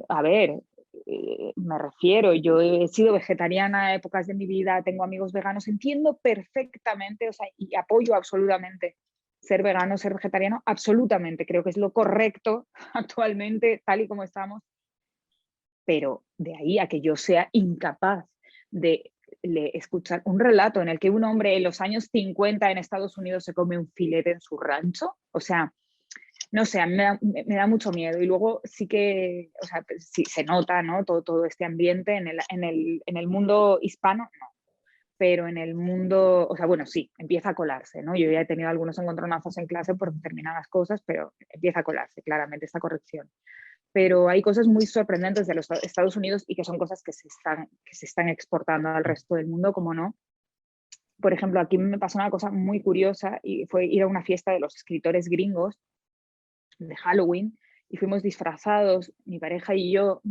a ver, me refiero, yo he sido vegetariana a épocas de mi vida, tengo amigos veganos, entiendo perfectamente, o sea, y apoyo absolutamente ser vegano, ser vegetariano, absolutamente, creo que es lo correcto actualmente, tal y como estamos, pero de ahí a que yo sea incapaz de escuchar un relato en el que un hombre en los años 50 en Estados Unidos se come un filete en su rancho, o sea, no sé, a mí me da mucho miedo. Y luego sí que, o sea, pues sí se nota, ¿no?, todo este ambiente en el mundo hispano, no, pero en el mundo, o sea, bueno, sí, empieza a colarse, ¿no? Yo ya he tenido algunos encontronazos en clase por determinadas cosas, pero empieza a colarse claramente esta corrección. Pero hay cosas muy sorprendentes de los Estados Unidos y que son cosas que se están exportando al resto del mundo, como no. Por ejemplo, aquí me pasó una cosa muy curiosa y fue ir a una fiesta de los escritores gringos de Halloween y fuimos disfrazados, mi pareja y yo,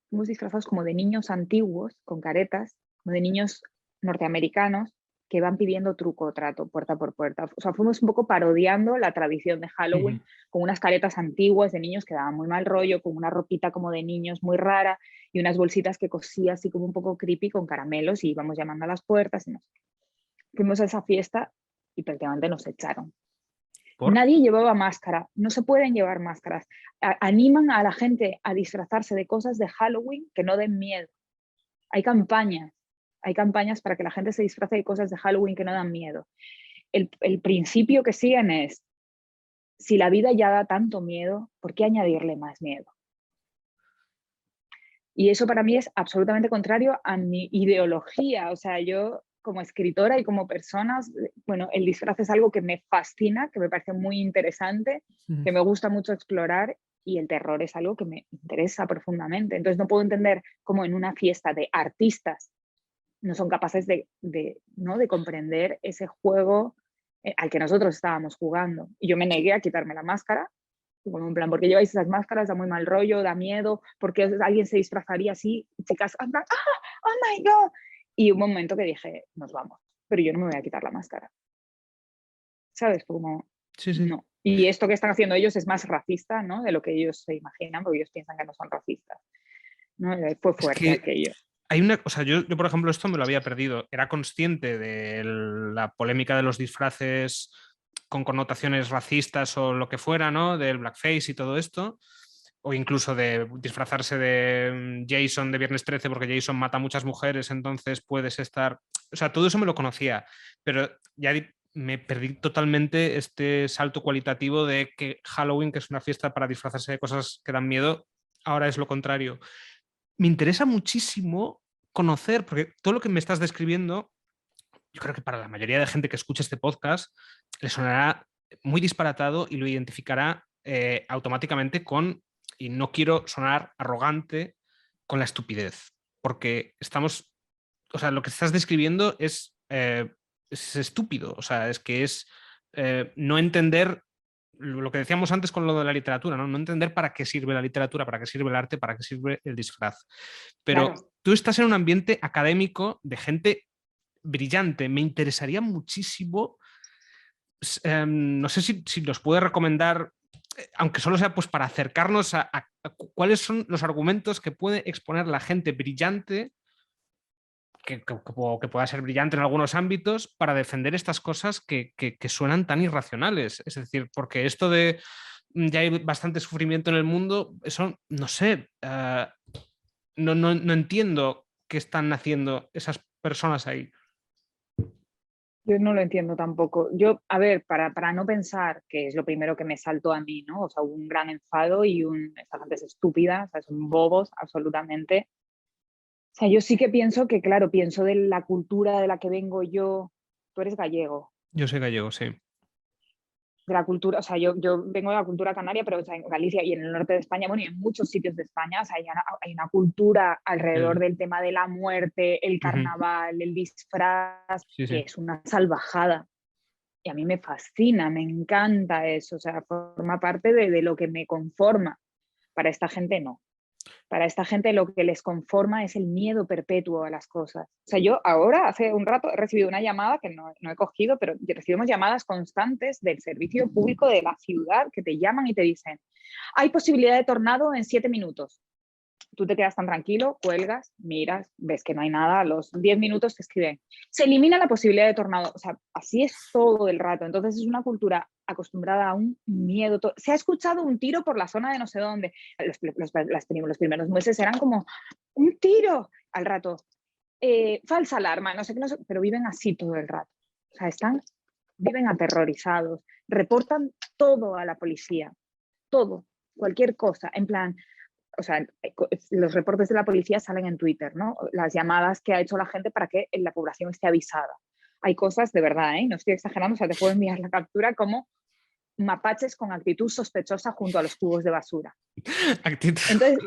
fuimos disfrazados como de niños antiguos, con caretas, como de niños norteamericanos que van pidiendo truco o trato puerta por puerta. O sea, fuimos un poco parodiando la tradición de Halloween con unas caretas antiguas de niños que daban muy mal rollo, con una ropita como de niños muy rara y unas bolsitas que cosía así como un poco creepy con caramelos y íbamos llamando a las puertas. Y no sé. Fuimos a esa fiesta y prácticamente nos echaron. ¿Por? Nadie llevaba máscara, no se pueden llevar máscaras. Animan a la gente a disfrazarse de cosas de Halloween que no den miedo. Hay campañas para que la gente se disfrace de cosas de Halloween que no dan miedo. El principio que siguen es, si la vida ya da tanto miedo, ¿por qué añadirle más miedo? Y eso para mí es absolutamente contrario a mi ideología. O sea, yo como escritora y como persona, bueno, el disfraz es algo que me fascina, que me parece muy interesante, que me gusta mucho explorar, y el terror es algo que me interesa profundamente. Entonces no puedo entender cómo en una fiesta de artistas no son capaces ¿no?, de comprender ese juego al que nosotros estábamos jugando. Y yo me negué a quitarme la máscara, como en plan, ¿por qué lleváis esas máscaras? Da muy mal rollo, da miedo, porque alguien se disfrazaría así, chicas, en plan, oh my God. Y un momento que dije, nos vamos, pero yo no me voy a quitar la máscara, ¿sabes? Como, Sí, sí. no. Y esto que están haciendo ellos es más racista, ¿no?, de lo que ellos se imaginan, porque ellos piensan que no son racistas, ¿no? Fue Es fuerte que aquello. hay una cosa, yo, por ejemplo, esto me lo había perdido. Era consciente de la polémica de los disfraces con connotaciones racistas o lo que fuera, ¿no? Del blackface y todo esto. O incluso de disfrazarse de Jason de Viernes 13 porque Jason mata a muchas mujeres, entonces puedes estar... O sea, todo eso me lo conocía, pero ya me perdí totalmente este salto cualitativo de que Halloween, que es una fiesta para disfrazarse de cosas que dan miedo, ahora es lo contrario. Me interesa muchísimo conocer, porque todo lo que me estás describiendo, yo creo que para la mayoría de gente que escucha este podcast le sonará muy disparatado y lo identificará automáticamente con, y no quiero sonar arrogante, con la estupidez, porque estamos, o sea, lo que estás describiendo es estúpido, o sea, es que es no entender lo que decíamos antes con lo de la literatura, ¿no? No entender para qué sirve la literatura, para qué sirve el arte, para qué sirve el disfraz. Pero Claro. tú estás en un ambiente académico de gente brillante. Me interesaría muchísimo, no sé si nos puede recomendar, aunque solo sea pues para acercarnos a cuáles son los argumentos que puede exponer la gente brillante que pueda ser brillante en algunos ámbitos para defender estas cosas que suenan tan irracionales. Es decir, porque esto de ya hay bastante sufrimiento en el mundo, eso no sé, no entiendo qué están haciendo esas personas ahí. Yo no lo entiendo tampoco. Yo, a ver, para no pensar, que es lo primero que me saltó a mí, ¿no? O sea, hubo un gran enfado y esta gente es estúpida, o sea, son bobos absolutamente. sea, yo sí que pienso que, claro, pienso de la cultura de la que vengo yo. Tú eres gallego. Yo soy gallego, sí. De la cultura, o sea, yo vengo de la cultura canaria, pero o sea, en Galicia y en el norte de España, bueno, y en muchos sitios de España, o sea, hay una cultura alrededor El- del tema de la muerte, el Ujú. carnaval, el disfraz, Sí, que sí. es una salvajada. Y a mí me fascina, me encanta eso, o sea, forma parte de lo que me conforma. Para esta gente no. Para esta gente lo que les conforma es el miedo perpetuo a las cosas. O sea, yo ahora, hace un rato, he recibido una llamada que no he cogido, pero recibimos llamadas constantes del servicio público de la ciudad que te llaman y te dicen, hay posibilidad de tornado en 7 minutos. Tú te quedas tan tranquilo, cuelgas, miras, ves que no hay nada, a los 10 minutos te escriben, se elimina la posibilidad de tornado. O sea, así es todo el rato. Entonces es una cultura acostumbrada a un miedo. Se ha escuchado un tiro por la zona de no sé dónde. Los primeros meses eran como un tiro al rato. Falsa alarma, no sé qué, no sé, pero viven así todo el rato. O sea, viven aterrorizados, reportan todo a la policía, todo, cualquier cosa, en plan, o sea, los reportes de la policía salen en Twitter, ¿no? Las llamadas que ha hecho la gente para que la población esté avisada. Hay cosas de verdad, ¿eh? No estoy exagerando, o sea, te puedo enviar la captura como mapaches con actitud sospechosa junto a los cubos de basura. Actitud. Entonces,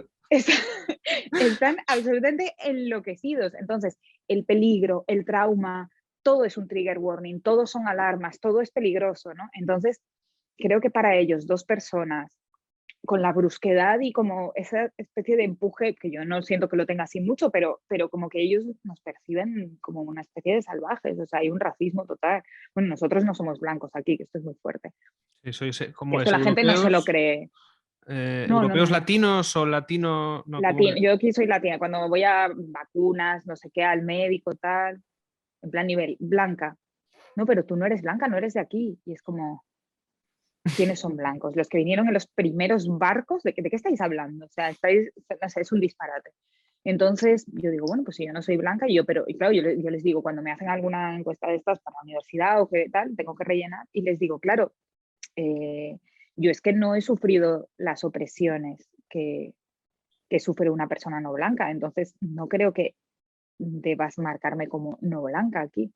están absolutamente enloquecidos. Entonces, el peligro, el trauma, todo es un trigger warning, todo son alarmas, todo es peligroso, ¿no? Entonces, creo que para ellos, dos personas con la brusquedad y como esa especie de empuje, que yo no siento que lo tenga así mucho, pero como que ellos nos perciben como una especie de salvajes, o sea, hay un racismo total. Bueno, nosotros no somos blancos aquí, que esto es muy fuerte. Sí, sois, Que ¿cómo esto es? la gente no se lo ¿Europeos? cree. No, no, ¿Europeos no, no. latinos o latino? No, ¿cómo Latino, yo aquí soy latina, cuando voy a vacunas, no sé qué, al médico, tal, en plan nivel, blanca. No, pero tú no eres blanca, no eres de aquí. Y es como, ¿quiénes son blancos? Los que vinieron en los primeros barcos, ¿de qué estáis hablando? O sea, no sé, es un disparate. Entonces yo digo, bueno, pues si yo no soy blanca, y claro, yo les digo, cuando me hacen alguna encuesta de estas para la universidad o qué tal, tengo que rellenar, y les digo, claro, eh, yo es que no he sufrido las opresiones que sufre una persona no blanca, entonces no creo que debas marcarme como no blanca aquí.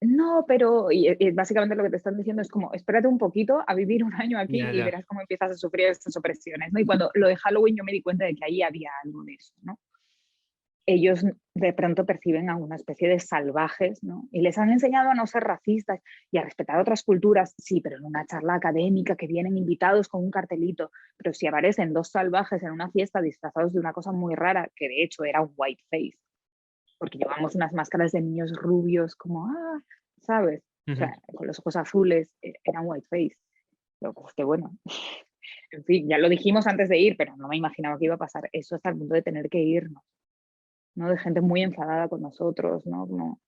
No, pero y básicamente lo que te están diciendo es como, espérate un poquito a vivir un año aquí Ya, y ya. verás cómo empiezas a sufrir estas opresiones, ¿no? Y cuando lo de Halloween yo me di cuenta de que ahí había algo de eso, ¿no? Ellos de pronto perciben a una especie de salvajes, ¿no? Y les han enseñado a no ser racistas y a respetar otras culturas, sí, pero en una charla académica que vienen invitados con un cartelito, pero si aparecen dos salvajes en una fiesta disfrazados de una cosa muy rara, que de hecho era un white face, porque llevamos unas máscaras de niños rubios, como, ¿sabes? O Ujú. sea, con los ojos azules, eran whiteface. Lo que es que bueno, en fin, ya lo dijimos antes de ir, pero no me imaginaba que iba a pasar eso hasta el punto de tener que irnos, ¿no? De gente muy enfadada con nosotros, ¿no? Como...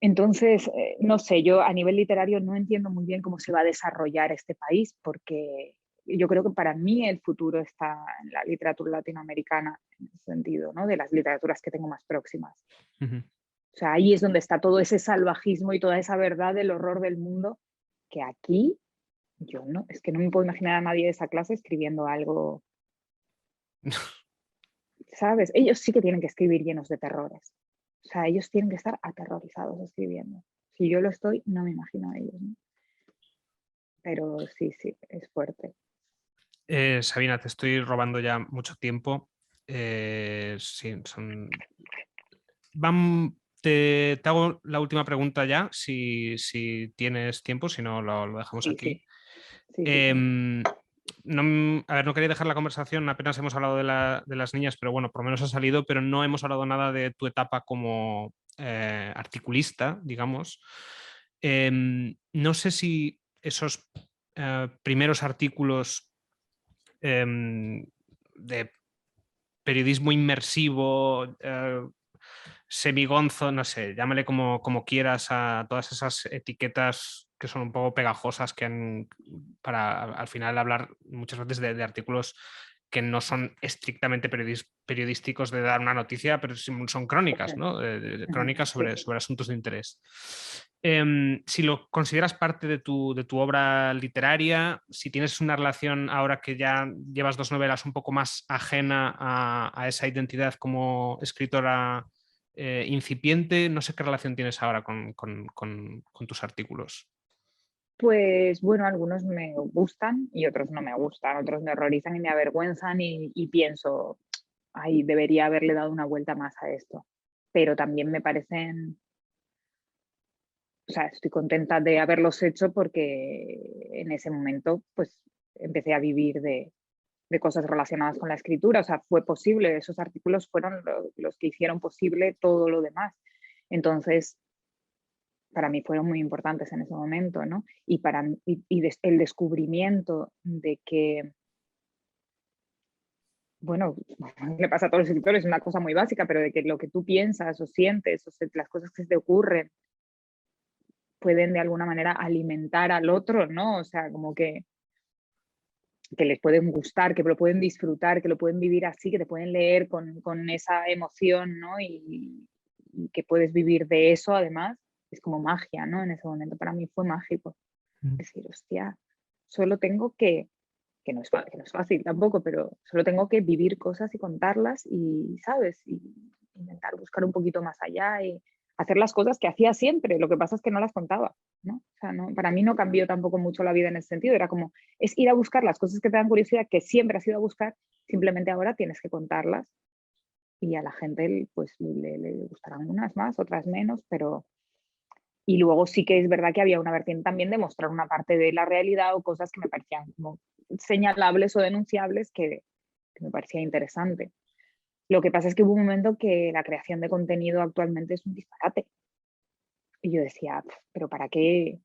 Entonces, no sé, yo a nivel literario no entiendo muy bien cómo se va a desarrollar este país, porque yo creo que para mí el futuro está en la literatura latinoamericana, en ese sentido, ¿no? De las literaturas que tengo más próximas. Ujú. O sea, ahí es donde está todo ese salvajismo y toda esa verdad del horror del mundo, que aquí yo no, es que no me puedo imaginar a nadie de esa clase escribiendo algo, ¿sabes? Ellos sí que tienen que escribir llenos de terrores. O sea, ellos tienen que estar aterrorizados escribiendo. Si yo lo estoy, no me imagino a ellos, ¿no? Pero sí, sí, es fuerte. Sabina, te estoy robando ya mucho tiempo. Sí, te hago la última pregunta ya, si tienes tiempo, si no lo dejamos Sí, aquí. sí, sí, sí, sí. Em, a ver, no quería dejar la conversación, apenas hemos hablado de las niñas, pero bueno, por lo menos ha salido, pero no hemos hablado nada de tu etapa como articulista, digamos. No sé si esos primeros artículos de periodismo inmersivo, semigonzo, no sé, llámale como quieras a todas esas etiquetas que son un poco pegajosas para al final hablar muchas veces de artículos que no son estrictamente periodísticos de dar una noticia, pero son crónicas, ¿no? Crónicas sobre asuntos de interés. Si lo consideras parte de tu obra literaria, si tienes una relación ahora que ya llevas 2 novelas un poco más ajena a esa identidad como escritora incipiente, no sé qué relación tienes ahora con tus artículos. Pues bueno, algunos me gustan y otros no me gustan, otros me horrorizan y me avergüenzan y pienso, ay, debería haberle dado una vuelta más a esto. Pero también me parecen, o sea, estoy contenta de haberlos hecho porque en ese momento pues empecé a vivir de cosas relacionadas con la escritura, o sea, fue posible, esos artículos fueron los que hicieron posible todo lo demás. Entonces, para mí fueron muy importantes en ese momento, ¿no? El descubrimiento de que, bueno, le pasa a todos los escritores, es una cosa muy básica, pero de que lo que tú piensas o sientes, las cosas que se te ocurren, pueden de alguna manera alimentar al otro, ¿no? O sea, como que les pueden gustar, que lo pueden disfrutar, que lo pueden vivir así, que te pueden leer con esa emoción, ¿no? Y que puedes vivir de eso además, es como magia, ¿no? En ese momento para mí fue mágico. Decir, hostia, solo tengo que no es fácil tampoco, pero solo tengo que vivir cosas y contarlas y, ¿sabes? Y intentar buscar un poquito más allá y hacer las cosas que hacía siempre. Lo que pasa es que no las contaba, ¿no? O sea, no, para mí no cambió tampoco mucho la vida en ese sentido. Era como, es ir a buscar las cosas que te dan curiosidad, que siempre has ido a buscar, simplemente ahora tienes que contarlas y a la gente pues le gustarán unas más, otras menos, pero... Y luego sí que es verdad que había una vertiente también de mostrar una parte de la realidad o cosas que me parecían como señalables o denunciables que me parecía interesante. Lo que pasa es que hubo un momento que la creación de contenido actualmente es un disparate. Y yo decía, pero ¿para qué?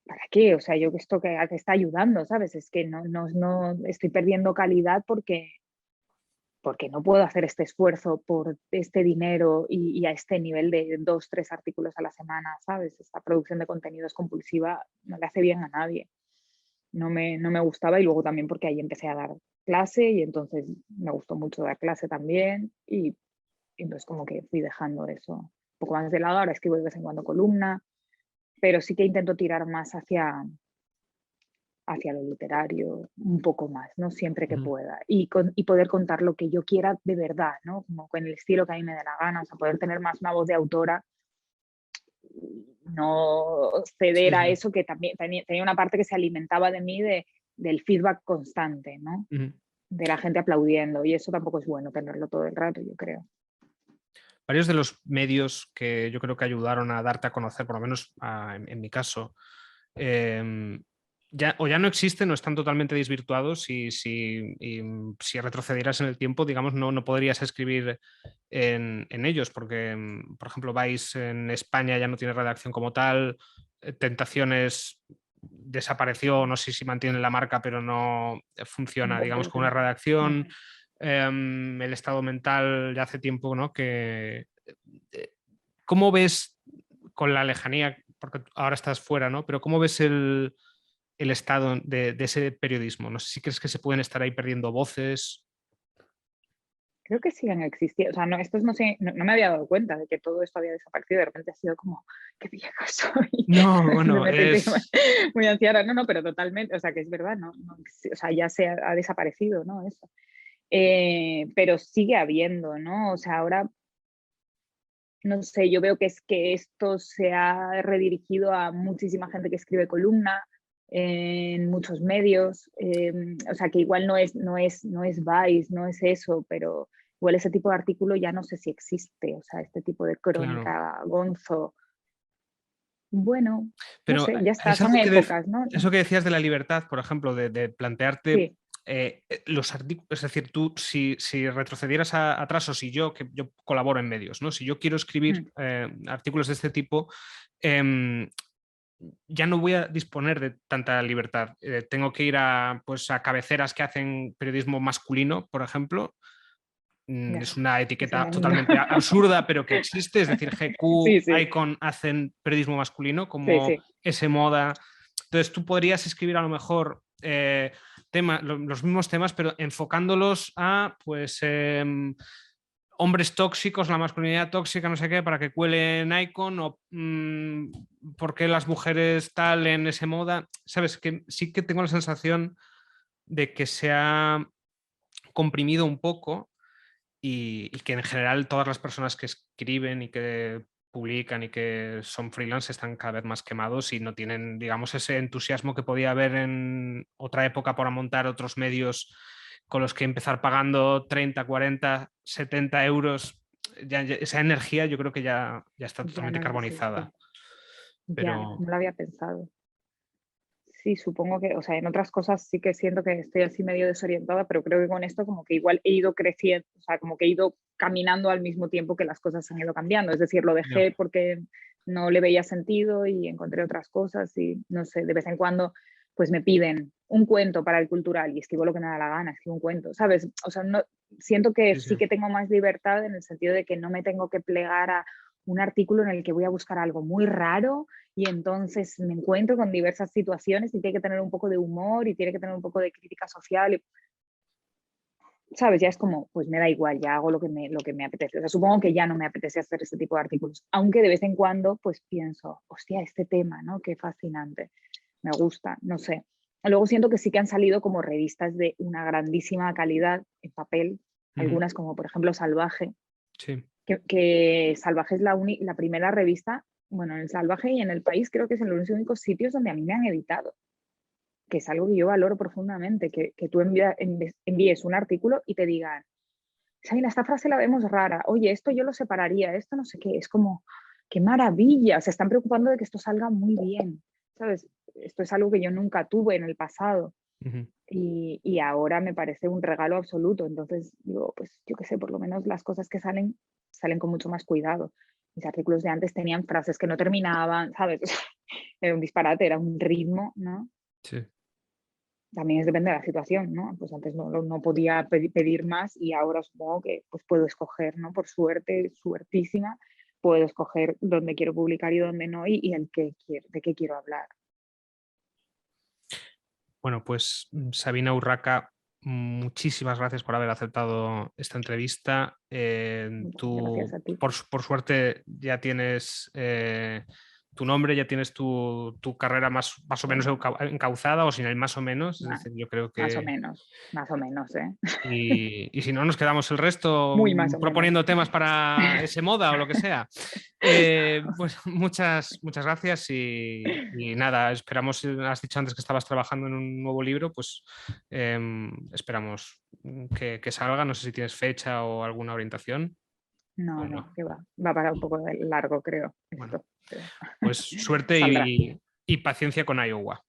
¿Para qué? O sea, yo esto a qué está ayudando, ¿sabes? Es que no estoy perdiendo calidad porque no puedo hacer este esfuerzo por este dinero y a este nivel de 2, 3 artículos a la semana, ¿sabes? Esta producción de contenidos compulsiva no le hace bien a nadie. No me gustaba y luego también porque ahí empecé a dar clase y entonces me gustó mucho dar clase también y entonces como que fui dejando eso un poco más de lado. Ahora escribo de vez en cuando columna, pero sí que intento tirar más hacia lo literario, un poco más, ¿no? Siempre que pueda. Y poder contar lo que yo quiera de verdad, ¿no? Como con el estilo que a mí me dé la gana, o sea, poder tener más una voz de autora, no ceder a eso que también tenía una parte que se alimentaba de mí del feedback constante, ¿no? De la gente aplaudiendo, y eso tampoco es bueno tenerlo todo el rato, yo creo. Varios de los medios que yo creo que ayudaron a darte a conocer, por lo menos en mi caso, ya no existen o están totalmente desvirtuados y si retrocedieras en el tiempo, digamos, no podrías escribir en ellos, porque, por ejemplo, Vice en España ya no tiene redacción como tal, Tentaciones desapareció, no sé si mantiene la marca, pero no funciona, digamos, con una redacción. El estado mental ya hace tiempo, ¿no? Que, ¿cómo ves con la lejanía, porque ahora estás fuera, ¿no? Pero ¿cómo ves el estado de ese periodismo? No sé si crees que se pueden estar ahí perdiendo voces. Creo que siguen existiendo, o sea, no sé, no me había dado cuenta de que todo esto había desaparecido, de repente ha sido como, qué vieja soy, No, bueno, me sentí muy anciana, no, pero totalmente, o sea, que es verdad, o sea, ya se ha desaparecido, ¿no? Eso. Pero sigue habiendo, ¿no? O sea, ahora, no sé, yo veo que es que esto se ha redirigido a muchísima gente que escribe columna en muchos medios, o sea, que igual no es Vice, no es eso, pero igual ese tipo de artículo ya no sé si existe, o sea, este tipo de claro. crónica gonzo. Bueno, no Pero sé, ya está, es son algo épocas, ¿no? eso que decías de la libertad, por ejemplo, de plantearte Sí. los artículos, es decir, tú si retrocedieras atrás o si yo, que yo colaboro en medios, ¿no? Si yo quiero escribir artículos de este tipo, em, ya no voy a disponer de tanta libertad. Tengo que ir pues, a cabeceras que hacen periodismo masculino, por ejemplo. Ya, Es una es etiqueta tremendo. totalmente absurda, pero que existe. Es decir, GQ, Sí, sí, Icon hacen periodismo masculino, sí, como sí. ese Moda. Entonces, tú podrías escribir a lo mejor los mismos temas, pero enfocándolos a pues hombres tóxicos, la masculinidad tóxica, no sé qué, para que cuele Nikon, o por qué las mujeres tal en esa moda. Sabes que sí que tengo la sensación de que se ha comprimido un poco y que en general todas las personas que escriben y que publican y que son freelance están cada vez más quemados y no tienen, digamos, ese entusiasmo que podía haber en otra época para montar otros medios con los que empezar pagando 30, 40, 70 euros. Esa energía yo creo que ya está Ya totalmente no existe. carbonizada. Ya, Pero no lo había pensado. Sí, supongo que, o sea, en otras cosas sí que siento que estoy así medio desorientada, pero creo que con esto como que igual he ido creciendo, o sea, como que he ido caminando al mismo tiempo que las cosas han ido cambiando. Es decir, lo no, dejé porque no le veía sentido y encontré otras cosas y no sé, de vez en cuando pues me piden un cuento para el cultural y escribo lo que me da la gana, escribo un cuento, ¿sabes? O sea, no, siento que sí, sí que tengo más libertad en el sentido de que no me tengo que plegar a un artículo en el que voy a buscar algo muy raro y entonces me encuentro con diversas situaciones y tiene que tener un poco de humor y tiene que tener un poco de crítica social. Y, ¿sabes? Ya es como, pues me da igual, ya hago lo que me apetece. O sea, supongo que ya no me apetece hacer este tipo de artículos, aunque de vez en cuando pues pienso, hostia, este tema, ¿no? Qué fascinante, me gusta, no sé. Luego siento que sí que han salido como revistas de una grandísima calidad en papel, algunas como por ejemplo Salvaje, sí. que Salvaje es la primera revista, bueno, en Salvaje y en El País creo que es en los únicos sitios donde a mí me han editado, que es algo que yo valoro profundamente, que tú envíes un artículo y te digan, Shaina, esta frase la vemos rara, oye, esto yo lo separaría, esto no sé qué, es como, qué maravilla, se están preocupando de que esto salga muy bien, ¿sabes? Esto es algo que yo nunca tuve en el pasado. Y ahora me parece un regalo absoluto. Entonces, digo, pues yo qué sé, por lo menos las cosas que salen con mucho más cuidado. Mis artículos de antes tenían frases que no terminaban, ¿sabes? Era un disparate, era un ritmo, ¿no? Sí. También depende de la situación, ¿no? Pues antes no podía pedir más y ahora supongo que pues puedo escoger, ¿no? Por suerte, suertísima, puedo escoger dónde quiero publicar y dónde no y de qué quiero hablar. Bueno, pues Sabina Urraca, muchísimas gracias por haber aceptado esta entrevista. Muchas gracias Tú, a ti. por suerte, ya tienes tu nombre, ya tienes tu carrera más o menos encauzada, o sin el más o menos. Es decir, yo creo que... Más o menos, ¿eh? Y si no, nos quedamos el resto Muy más o menos. proponiendo temas para ese moda o lo que sea. Pues muchas gracias y nada, esperamos, has dicho antes que estabas trabajando en un nuevo libro, pues esperamos que salga, no sé si tienes fecha o alguna orientación. No, que va. Va para un poco largo, creo, Bueno, esto. Pero pues suerte saldrá. y paciencia con Iowa.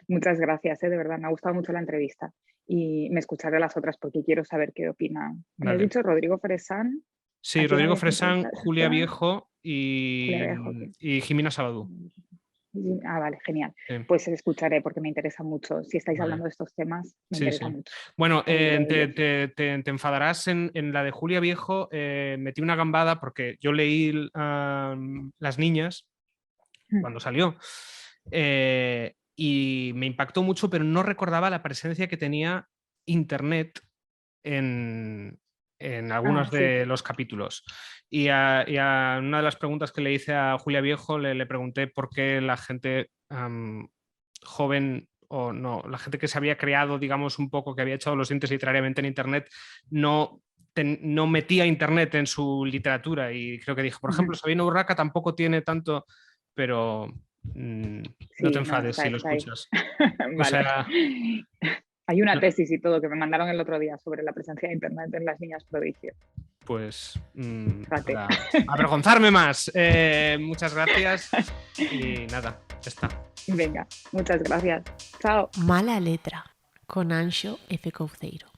Muchas gracias, de verdad, me ha gustado mucho la entrevista. Y me escucharé las otras porque quiero saber qué opinan. Me has Vale. dicho Rodrigo Fresán. ¿A Sí, quién Rodrigo habías Fresán, Julia entrevistado? Viejo Julia Viejo, ok. y Jimena Sabadú. Ah, vale, genial. Sí, Pues escucharé porque me interesa mucho. Si estáis vale. hablando de estos temas, me Sí, interesa sí. mucho Bueno, oír de ellos. te enfadarás en la de Julia Viejo. Metí una gambada porque yo leí Las Niñas cuando salió y me impactó mucho, pero no recordaba la presencia que tenía Internet en Ah, algunos sí. de los capítulos. Y a una de las preguntas que le hice a Julia Viejo le pregunté por qué la gente joven o no, la gente que se había creado, digamos, un poco, que había echado los dientes literariamente en Internet, no metía Internet en su literatura. Y creo que dijo, por ejemplo, Sabina Urraca tampoco tiene tanto, pero no te Sí, no, enfades si lo está ahí. escuchas. O Vale. sea, Hay una no, tesis y todo que me mandaron el otro día sobre la presencia de Internet en las niñas prodigio. pues Fíjate. para avergonzarme más. Muchas gracias y nada, ya está. Venga, muchas gracias. Chao. Mala letra con Anxo F. Couceiro.